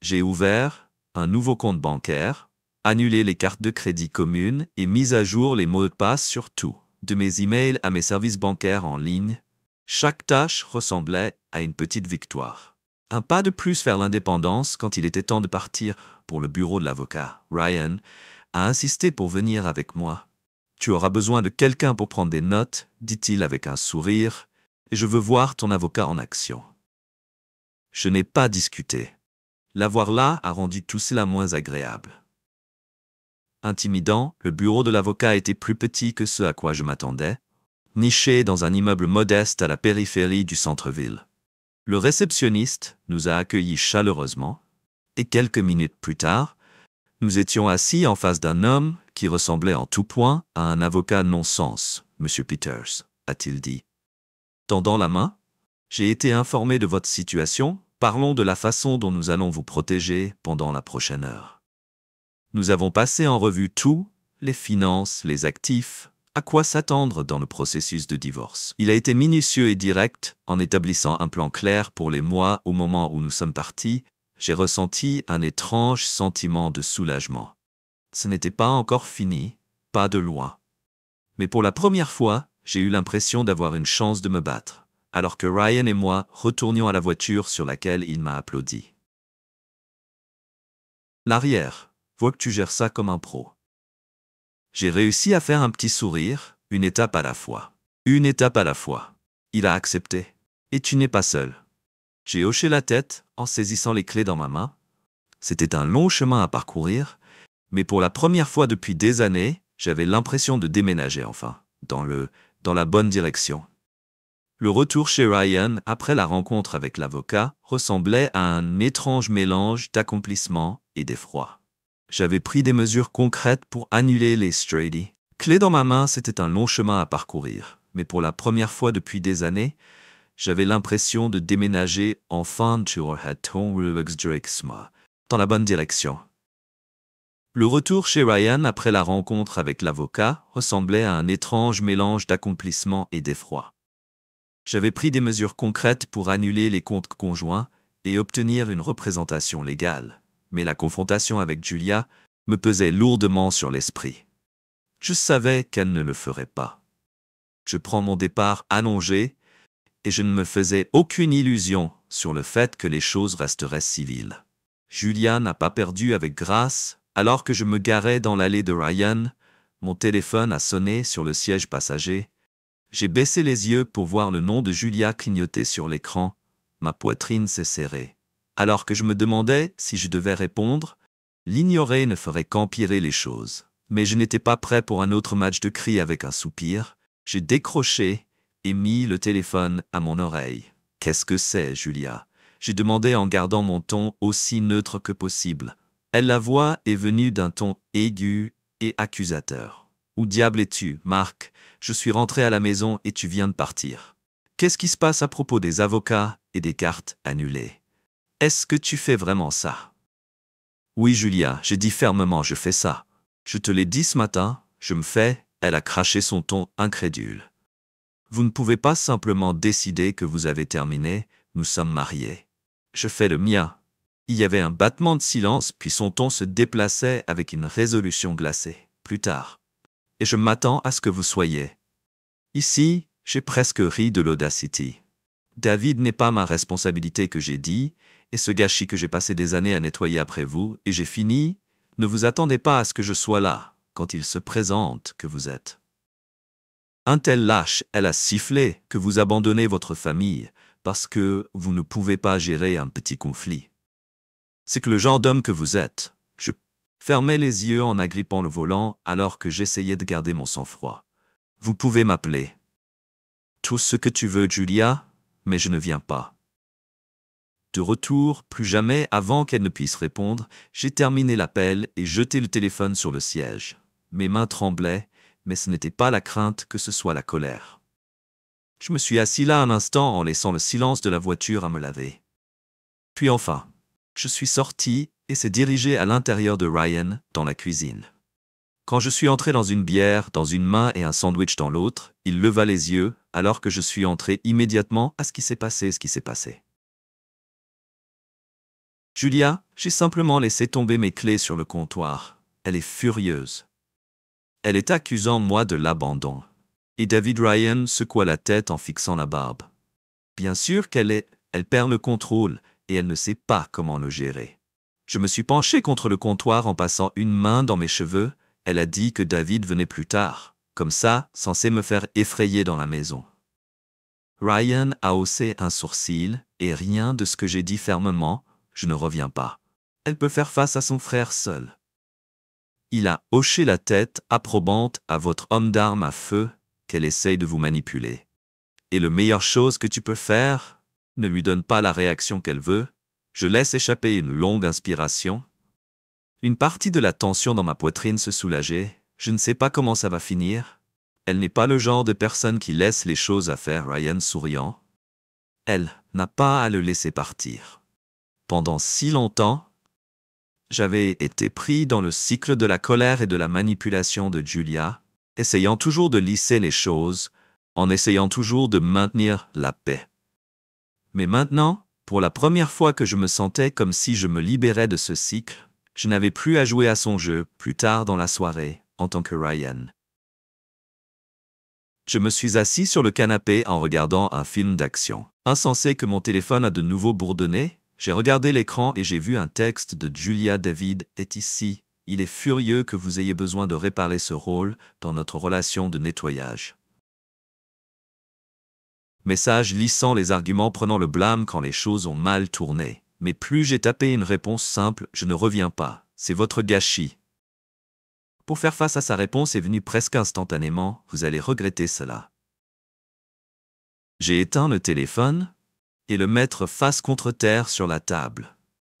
J'ai ouvert un nouveau compte bancaire, annulé les cartes de crédit communes et mis à jour les mots de passe sur tout, de mes emails à mes services bancaires en ligne. Chaque tâche ressemblait à une petite victoire. Un pas de plus vers l'indépendance quand il était temps de partir pour le bureau de l'avocat. Ryan a insisté pour venir avec moi. Tu auras besoin de quelqu'un pour prendre des notes, dit-il avec un sourire, et je veux voir ton avocat en action. Je n'ai pas discuté. L'avoir là a rendu tout cela moins agréable. Intimidant, le bureau de l'avocat était plus petit que ce à quoi je m'attendais, niché dans un immeuble modeste à la périphérie du centre-ville. Le réceptionniste nous a accueillis chaleureusement, et quelques minutes plus tard, nous étions assis en face d'un homme qui ressemblait en tout point à un avocat non-sens, M. Peters, a-t-il dit. Tendant la main, j'ai été informé de votre situation, parlons de la façon dont nous allons vous protéger pendant la prochaine heure. Nous avons passé en revue tout, les finances, les actifs, à quoi s'attendre dans le processus de divorce. Il a été minutieux et direct en établissant un plan clair pour les mois au moment où nous sommes partis. J'ai ressenti un étrange sentiment de soulagement. Ce n'était pas encore fini, pas de loin. Mais pour la première fois, j'ai eu l'impression d'avoir une chance de me battre, alors que Ryan et moi retournions à la voiture sur laquelle il m'a applaudi. L'arrière, vois que tu gères ça comme un pro. J'ai réussi à faire un petit sourire, une étape à la fois. Une étape à la fois. Il a accepté. Et tu n'es pas seul. J'ai hoché la tête en saisissant les clés dans ma main. C'était un long chemin à parcourir, mais pour la première fois depuis des années, j'avais l'impression de déménager enfin, dans la bonne direction. Le retour chez Ryan, après la rencontre avec l'avocat, ressemblait à un étrange mélange d'accomplissement et d'effroi. J'avais pris des mesures concrètes pour annuler les Strady. Clé dans ma main, c'était un long chemin à parcourir, mais pour la première fois depuis des années, j'avais l'impression de déménager enfin dans la bonne direction. Le retour chez Ryan après la rencontre avec l'avocat ressemblait à un étrange mélange d'accomplissement et d'effroi. J'avais pris des mesures concrètes pour annuler les comptes conjoints et obtenir une représentation légale, mais la confrontation avec Julia me pesait lourdement sur l'esprit. Je savais qu'elle ne le ferait pas. Je prends mon départ allongé et je ne me faisais aucune illusion sur le fait que les choses resteraient civiles. Julia n'a pas perdu avec grâce. Alors que je me garais dans l'allée de Ryan, mon téléphone a sonné sur le siège passager. J'ai baissé les yeux pour voir le nom de Julia clignoter sur l'écran. Ma poitrine s'est serrée. Alors que je me demandais si je devais répondre, l'ignorer ne ferait qu'empirer les choses. Mais je n'étais pas prêt pour un autre match de cris avec un soupir. J'ai décroché et mis le téléphone à mon oreille. « Qu'est-ce que c'est, Julia ?» J'ai demandé en gardant mon ton aussi neutre que possible. La voix est venue d'un ton aigu et accusateur. « Où diable es-tu, Marc? Je suis rentré à la maison et tu viens de partir. Qu'est-ce qui se passe à propos des avocats et des cartes annulées? Est-ce que tu fais vraiment ça? » Oui, Julia, j'ai dit fermement, je fais ça. Je te l'ai dit ce matin, je me fais. Elle a craché son ton incrédule. Vous ne pouvez pas simplement décider que vous avez terminé, nous sommes mariés. Je fais le mien. Il y avait un battement de silence, puis son ton se déplaçait avec une résolution glacée. Plus tard. Et je m'attends à ce que vous soyez. Ici, j'ai presque ri de l'Audacity. David n'est pas ma responsabilité que j'ai dit, et ce gâchis que j'ai passé des années à nettoyer après vous, et j'ai fini, ne vous attendez pas à ce que je sois là, quand il se présente que vous êtes. Un tel lâche, elle a sifflé que vous abandonnez votre famille, parce que vous ne pouvez pas gérer un petit conflit. C'est que le genre d'homme que vous êtes, je fermait les yeux en agrippant le volant alors que j'essayais de garder mon sang-froid. « Vous pouvez m'appeler. Tout ce que tu veux, Julia, mais je ne viens pas. » De retour, plus jamais avant qu'elle ne puisse répondre, j'ai terminé l'appel et jeté le téléphone sur le siège. Mes mains tremblaient, mais ce n'était pas la crainte que ce soit la colère. Je me suis assis là un instant en laissant le silence de la voiture à me laver. Puis enfin, je suis sorti et s'est dirigé à l'intérieur de Ryan, dans la cuisine. Quand je suis entré dans une bière dans une main et un sandwich dans l'autre, il leva les yeux, alors que je suis entré immédiatement à ce qui s'est passé. Julia, j'ai simplement laissé tomber mes clés sur le comptoir. Elle est furieuse. Elle est accusant moi de l'abandon. Et David Ryan secoua la tête en fixant la barbe. Bien sûr elle perd le contrôle et elle ne sait pas comment le gérer. Je me suis penché contre le comptoir en passant une main dans mes cheveux. Elle a dit que David venait plus tard, comme ça, censé me faire effrayer dans la maison. Ryan a haussé un sourcil et rien de ce que j'ai dit fermement, je ne reviens pas. Elle peut faire face à son frère seul. Il a hoché la tête approbante à votre homme d'armes à feu qu'elle essaye de vous manipuler. Et la meilleure chose que tu peux faire, ne lui donne pas la réaction qu'elle veut. Je laisse échapper une longue inspiration. Une partie de la tension dans ma poitrine se soulageait. Je ne sais pas comment ça va finir. Elle n'est pas le genre de personne qui laisse les choses à faire, Ryan souriant. Elle n'a pas à le laisser partir. Pendant si longtemps, j'avais été pris dans le cycle de la colère et de la manipulation de Julia, essayant toujours de lisser les choses, en essayant toujours de maintenir la paix. Mais maintenant, pour la première fois que je me sentais comme si je me libérais de ce cycle, je n'avais plus à jouer à son jeu plus tard dans la soirée, en tant que Ryan. Je me suis assis sur le canapé en regardant un film d'action. Insensé que mon téléphone a de nouveau bourdonné, j'ai regardé l'écran et j'ai vu un texte de Julia. David est ici. Il est furieux que vous ayez besoin de réparer ce rôle dans notre relation de nettoyage. Message lissant les arguments prenant le blâme quand les choses ont mal tourné. Mais plus j'ai tapé une réponse simple, je ne reviens pas. C'est votre gâchis. Pour faire face à sa réponse est venue presque instantanément, vous allez regretter cela. J'ai éteint le téléphone et le mettre face contre terre sur la table.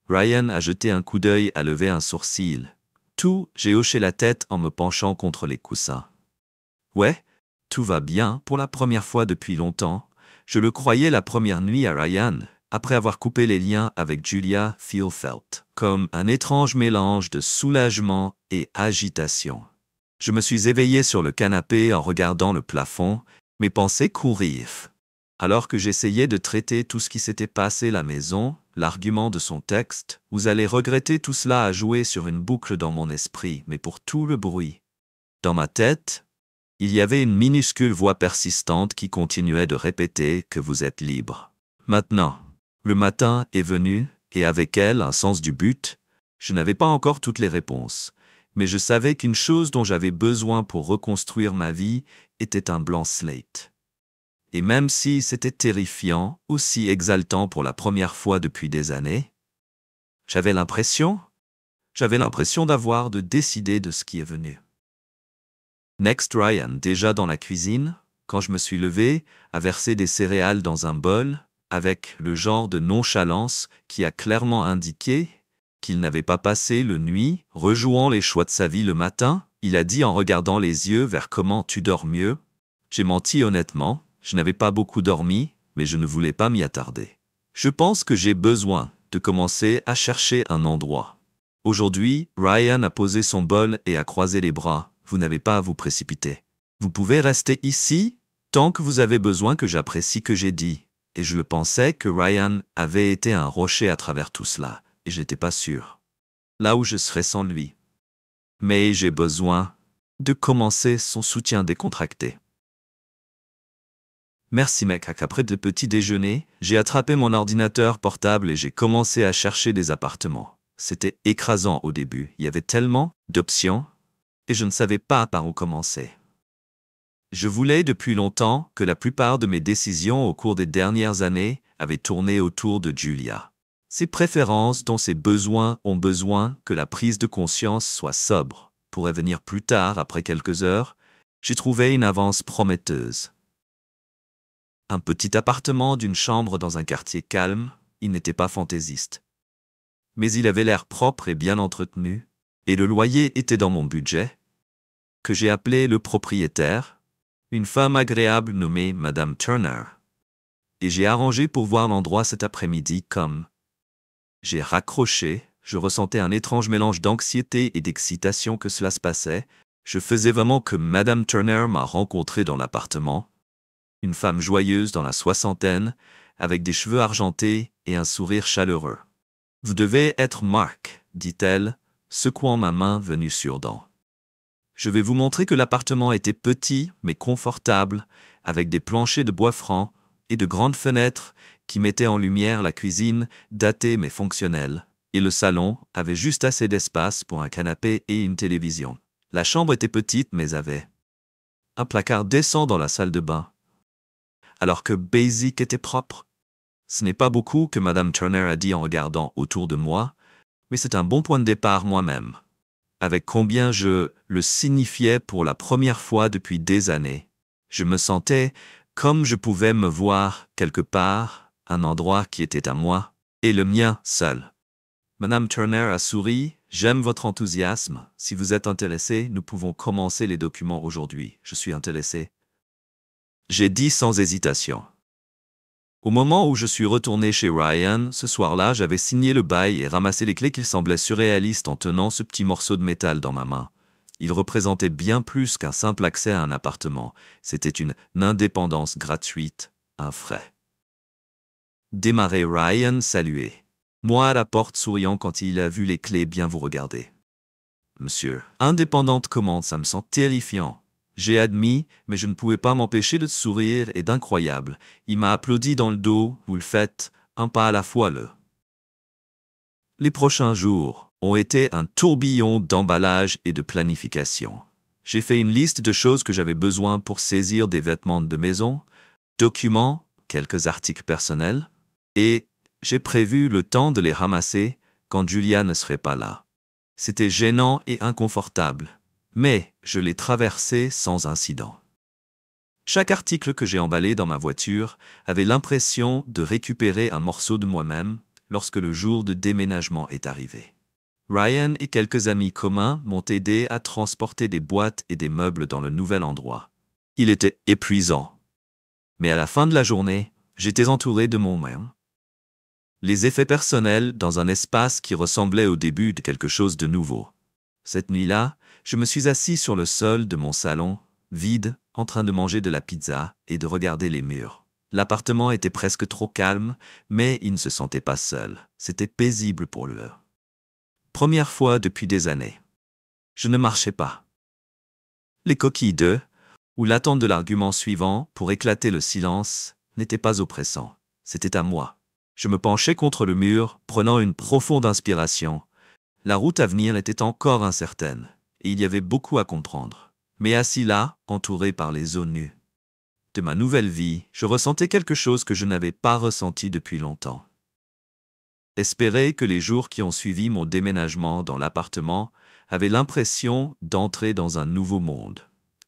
Ryan a jeté un coup d'œil, a levé un sourcil. J'ai hoché la tête en me penchant contre les coussins. Ouais, tout va bien pour la première fois depuis longtemps. Je le croyais la première nuit à Ryan, après avoir coupé les liens avec Julia. Felt comme un étrange mélange de soulagement et agitation. Je me suis éveillé sur le canapé en regardant le plafond, mes pensées coururent. Alors que j'essayais de traiter tout ce qui s'était passé à la maison, l'argument de son texte, vous allez regretter tout cela a joué sur une boucle dans mon esprit, mais pour tout le bruit. Dans ma tête, il y avait une minuscule voix persistante qui continuait de répéter que vous êtes libre. Maintenant, le matin est venu, et avec elle un sens du but. Je n'avais pas encore toutes les réponses, mais je savais qu'une chose dont j'avais besoin pour reconstruire ma vie était un blanc slate. Et même si c'était terrifiant, aussi exaltant pour la première fois depuis des années, j'avais l'impression d'avoir décidé de ce qui est venu. Next Ryan, déjà dans la cuisine, quand je me suis levé, a versé des céréales dans un bol, avec le genre de nonchalance qui a clairement indiqué qu'il n'avait pas passé la nuit, rejouant les choix de sa vie le matin. Il a dit en regardant les yeux vers comment tu dors mieux. J'ai menti honnêtement, je n'avais pas beaucoup dormi, mais je ne voulais pas m'y attarder. Je pense que j'ai besoin de commencer à chercher un endroit. Aujourd'hui, Ryan a posé son bol et a croisé les bras. Vous n'avez pas à vous précipiter. Vous pouvez rester ici tant que vous avez besoin que j'apprécie ce que j'ai dit. Et je le pensais que Ryan avait été un rocher à travers tout cela, et j'étais pas sûr. Là où je serais sans lui. Mais j'ai besoin de commencer son soutien décontracté. Merci mec, après de petits déjeuners, j'ai attrapé mon ordinateur portable et j'ai commencé à chercher des appartements. C'était écrasant au début, il y avait tellement d'options, et je ne savais pas par où commencer. Je voulais depuis longtemps que la plupart de mes décisions au cours des dernières années avaient tourné autour de Julia. ses préférences dont ses besoins ont besoin que la prise de conscience soit sobre. Pourrait venir plus tard, après quelques heures, j'ai trouvé une avance prometteuse. Un petit appartement d'une chambre dans un quartier calme, il n'était pas fantaisiste. Mais il avait l'air propre et bien entretenu, et le loyer était dans mon budget, que j'ai appelé le propriétaire, une femme agréable nommée Madame Turner. Et j'ai arrangé pour voir l'endroit cet après-midi comme... J'ai raccroché, je ressentais un étrange mélange d'anxiété et d'excitation que cela se passait. Je faisais vraiment que Madame Turner m'a rencontré dans l'appartement. Une femme joyeuse dans la soixantaine, avec des cheveux argentés et un sourire chaleureux. « Vous devez être Mark, dit-elle, secouant ma main venue sur dents. Je vais vous montrer que l'appartement était petit mais confortable, avec des planchers de bois franc et de grandes fenêtres qui mettaient en lumière la cuisine, datée mais fonctionnelle, et le salon avait juste assez d'espace pour un canapé et une télévision. La chambre était petite mais avait un placard décent dans la salle de bain. Alors que Basic était propre. Ce n'est pas beaucoup que Madame Turner a dit en regardant autour de moi, mais c'est un bon point de départ moi-même. Avec combien je le signifiais pour la première fois depuis des années. Je me sentais comme je pouvais me voir quelque part, un endroit qui était à moi, et le mien seul. Madame Turner a souri. « J'aime votre enthousiasme. Si vous êtes intéressé, nous pouvons commencer les documents aujourd'hui. Je suis intéressé. » J'ai dit sans hésitation. Au moment où je suis retourné chez Ryan, ce soir-là, j'avais signé le bail et ramassé les clés qu'il semblait surréaliste en tenant ce petit morceau de métal dans ma main. Il représentait bien plus qu'un simple accès à un appartement. C'était une indépendance gratuite, un frais. Démarrer Ryan saluait. Moi à la porte souriant quand il a vu les clés bien vous regarder. Monsieur, indépendante comment, ça me sent terrifiant. J'ai admis, mais je ne pouvais pas m'empêcher de sourire et d'incroyable. Il m'a applaudi dans le dos, vous le faites, un pas à la fois le. Les prochains jours ont été un tourbillon d'emballage et de planification. J'ai fait une liste de choses que j'avais besoin pour saisir des vêtements de maison, documents, quelques articles personnels, et j'ai prévu le temps de les ramasser quand Julia ne serait pas là. C'était gênant et inconfortable, mais je l'ai traversé sans incident. Chaque article que j'ai emballé dans ma voiture avait l'impression de récupérer un morceau de moi-même lorsque le jour de déménagement est arrivé. Ryan et quelques amis communs m'ont aidé à transporter des boîtes et des meubles dans le nouvel endroit. Il était épuisant. Mais à la fin de la journée, j'étais entouré de moi-même. Les effets personnels dans un espace qui ressemblait au début de quelque chose de nouveau. Cette nuit-là, je me suis assis sur le sol de mon salon, vide, en train de manger de la pizza et de regarder les murs. L'appartement était presque trop calme, mais il ne se sentait pas seul. C'était paisible pour lui. Première fois depuis des années. Je ne marchais pas. Les coquilles d'œufs, ou l'attente de l'argument suivant pour éclater le silence, n'étaient pas oppressants. C'était à moi. Je me penchais contre le mur, prenant une profonde inspiration. La route à venir était encore incertaine, et il y avait beaucoup à comprendre. Mais assis là, entouré par les zones nues de ma nouvelle vie, je ressentais quelque chose que je n'avais pas ressenti depuis longtemps. Espérer que les jours qui ont suivi mon déménagement dans l'appartement avaient l'impression d'entrer dans un nouveau monde,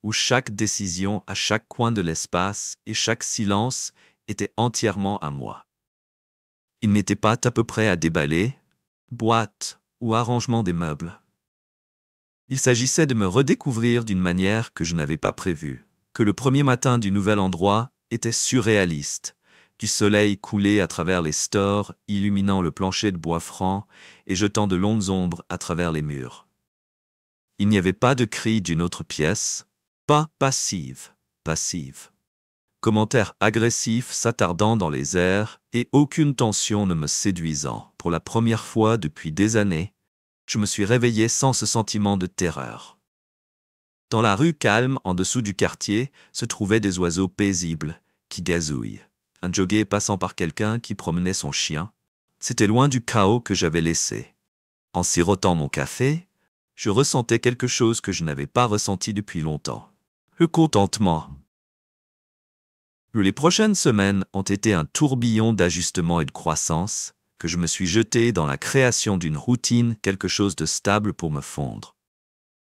où chaque décision à chaque coin de l'espace et chaque silence était entièrement à moi. Il n'était pas à peu près à déballer, boîte ou arrangement des meubles. Il s'agissait de me redécouvrir d'une manière que je n'avais pas prévue, que le premier matin du nouvel endroit était surréaliste, du soleil coulait à travers les stores, illuminant le plancher de bois franc et jetant de longues ombres à travers les murs. Il n'y avait pas de cri d'une autre pièce, pas passive. Commentaires agressifs s'attardant dans les airs et aucune tension ne me séduisant. Pour la première fois depuis des années, je me suis réveillé sans ce sentiment de terreur. Dans la rue calme, en dessous du quartier, se trouvaient des oiseaux paisibles qui gazouillent. Un jogger passant par quelqu'un qui promenait son chien. C'était loin du chaos que j'avais laissé. En sirotant mon café, je ressentais quelque chose que je n'avais pas ressenti depuis longtemps. Le contentement. Les prochaines semaines ont été un tourbillon d'ajustement et de croissance, que je me suis jeté dans la création d'une routine, quelque chose de stable pour me fondre.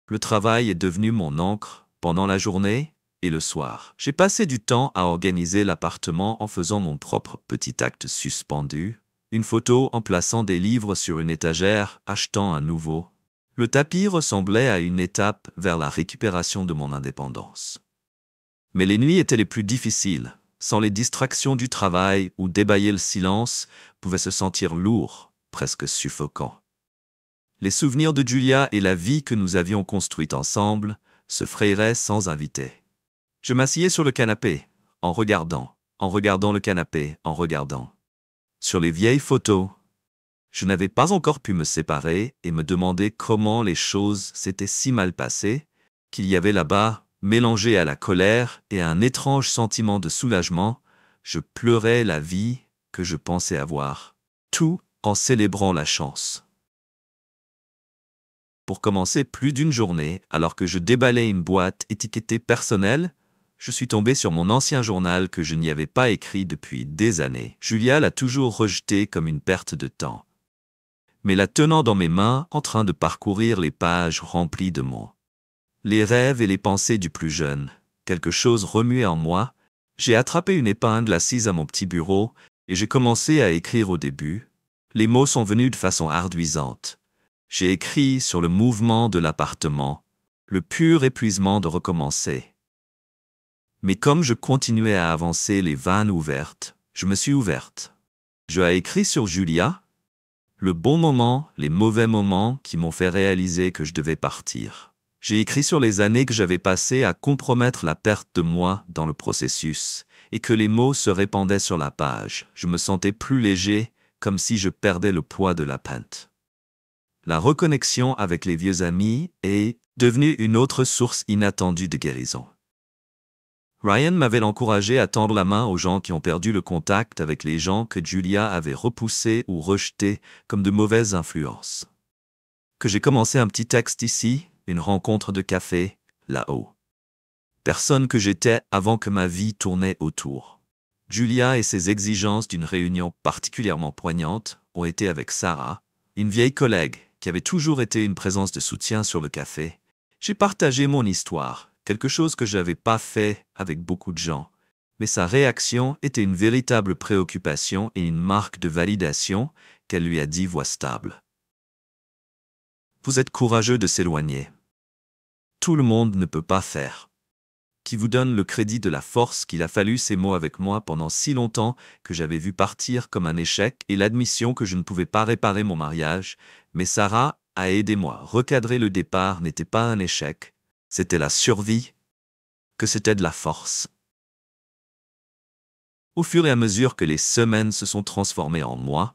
Le travail est devenu mon encre pendant la journée et le soir. J'ai passé du temps à organiser l'appartement en faisant mon propre petit acte suspendu, une photo en plaçant des livres sur une étagère, achetant un nouveau. Le tapis ressemblait à une étape vers la récupération de mon indépendance. Mais les nuits étaient les plus difficiles. Sans les distractions du travail ou débailler le silence, pouvait se sentir lourd, presque suffocant. Les souvenirs de Julia et la vie que nous avions construite ensemble se frayeraient sans inviter. Je m'asseyais sur le canapé, en regardant le canapé, en regardant. Sur les vieilles photos, je n'avais pas encore pu me séparer et me demander comment les choses s'étaient si mal passées, qu'il y avait là-bas, mélangé à la colère et à un étrange sentiment de soulagement, je pleurais la vie que je pensais avoir, tout en célébrant la chance. Pour commencer plus d'une journée, alors que je déballais une boîte étiquetée personnelle, je suis tombé sur mon ancien journal que je n'y avais pas écrit depuis des années. Julia l'a toujours rejeté comme une perte de temps. Mais la tenant dans mes mains, en train de parcourir les pages remplies de mots. Les rêves et les pensées du plus jeune, quelque chose remuait en moi. J'ai attrapé une épingle assise à mon petit bureau et j'ai commencé à écrire au début. Les mots sont venus de façon arduisante. J'ai écrit sur le mouvement de l'appartement, le pur épuisement de recommencer. Mais comme je continuais à avancer les vannes ouvertes, je me suis ouverte. Je ai écrit sur Julia, le bon moment, les mauvais moments qui m'ont fait réaliser que je devais partir. J'ai écrit sur les années que j'avais passées à compromettre la perte de moi dans le processus, et que les mots se répandaient sur la page. Je me sentais plus léger, comme si je perdais le poids de la pente. La reconnexion avec les vieux amis est devenue une autre source inattendue de guérison. Ryan m'avait encouragé à tendre la main aux gens qui ont perdu le contact avec les gens que Julia avait repoussés ou rejetés comme de mauvaises influences. Que j'ai commencé un petit texte ici, une rencontre de café, là-haut. Personne que j'étais avant que ma vie tournait autour. Julia et ses exigences d'une réunion particulièrement poignante ont été avec Sarah, une vieille collègue qui avait toujours été une présence de soutien sur le café. J'ai partagé mon histoire, quelque chose que je n'avais pas fait avec beaucoup de gens, mais sa réaction était une véritable préoccupation et une marque de validation qu'elle lui a dit voix stable. Vous êtes courageux de s'éloigner. Tout le monde ne peut pas faire. Qui vous donne le crédit de la force qu'il a fallu ces mots avec moi pendant si longtemps que j'avais vu partir comme un échec et l'admission que je ne pouvais pas réparer mon mariage, mais Sarah a aidé moi. Recadrer le départ n'était pas un échec, c'était la survie, que c'était de la force. Au fur et à mesure que les semaines se sont transformées en mois,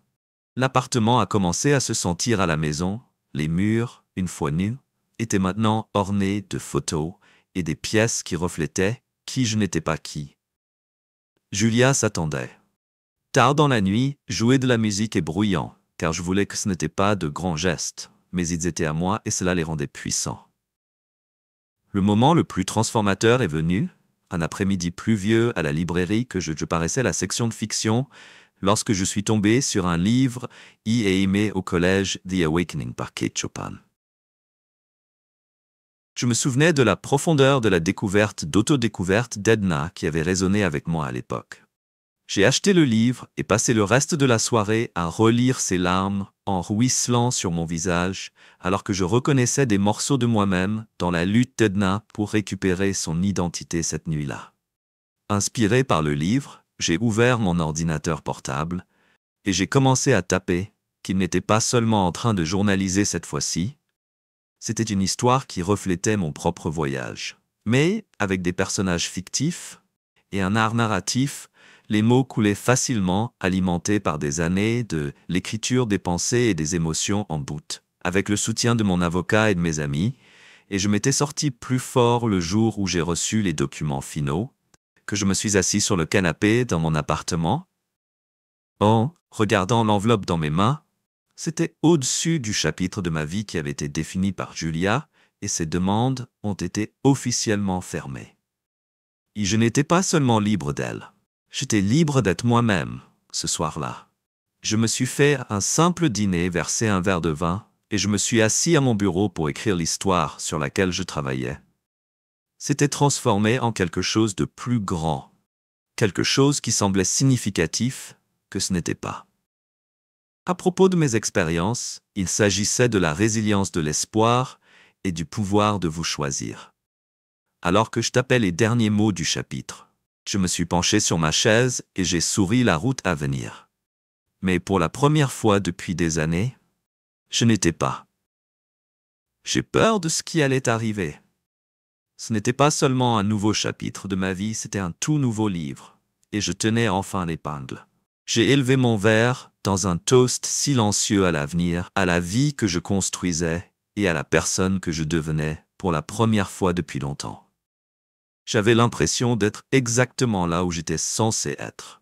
l'appartement a commencé à se sentir à la maison, les murs, une fois nus, étaient maintenant ornés de photos et des pièces qui reflétaient qui je n'étais pas qui. Julia s'attendait. Tard dans la nuit, jouer de la musique est bruyant, car je voulais que ce n'était pas de grands gestes, mais ils étaient à moi et cela les rendait puissants. Le moment le plus transformateur est venu, un après-midi pluvieux à la librairie que je paraissais la section de fiction, lorsque je suis tombé sur un livre et aimé au collège The Awakening par Kate Chopin. Je me souvenais de la profondeur de la découverte d'autodécouverte d'Edna qui avait résonné avec moi à l'époque. J'ai acheté le livre et passé le reste de la soirée à relire ses larmes en ruisselant sur mon visage, alors que je reconnaissais des morceaux de moi-même dans la lutte d'Edna pour récupérer son identité cette nuit-là. Inspiré par le livre, j'ai ouvert mon ordinateur portable et j'ai commencé à taper qu'il n'était pas seulement en train de journaliser cette fois-ci. C'était une histoire qui reflétait mon propre voyage, mais avec des personnages fictifs et un art narratif. Les mots coulaient facilement, alimentés par des années de l'écriture des pensées et des émotions en boucle, avec le soutien de mon avocat et de mes amis, et je m'étais sorti plus fort le jour où j'ai reçu les documents finaux, que je me suis assis sur le canapé dans mon appartement. En regardant l'enveloppe dans mes mains, c'était au-dessus du chapitre de ma vie qui avait été défini par Julia, et ses demandes ont été officiellement fermées. Et je n'étais pas seulement libre d'elle. J'étais libre d'être moi-même, ce soir-là. Je me suis fait un simple dîner, versé un verre de vin, et je me suis assis à mon bureau pour écrire l'histoire sur laquelle je travaillais. C'était transformé en quelque chose de plus grand, quelque chose qui semblait significatif que ce n'était pas. À propos de mes expériences, il s'agissait de la résilience de l'espoir et du pouvoir de vous choisir. Alors que je tapais les derniers mots du chapitre, je me suis penché sur ma chaise et j'ai souri la route à venir. Mais pour la première fois depuis des années, je n'étais pas. J'ai peur de ce qui allait arriver. Ce n'était pas seulement un nouveau chapitre de ma vie, c'était un tout nouveau livre. Et je tenais enfin l'épingle. J'ai élevé mon verre dans un toast silencieux à l'avenir, à la vie que je construisais et à la personne que je devenais pour la première fois depuis longtemps. J'avais l'impression d'être exactement là où j'étais censé être.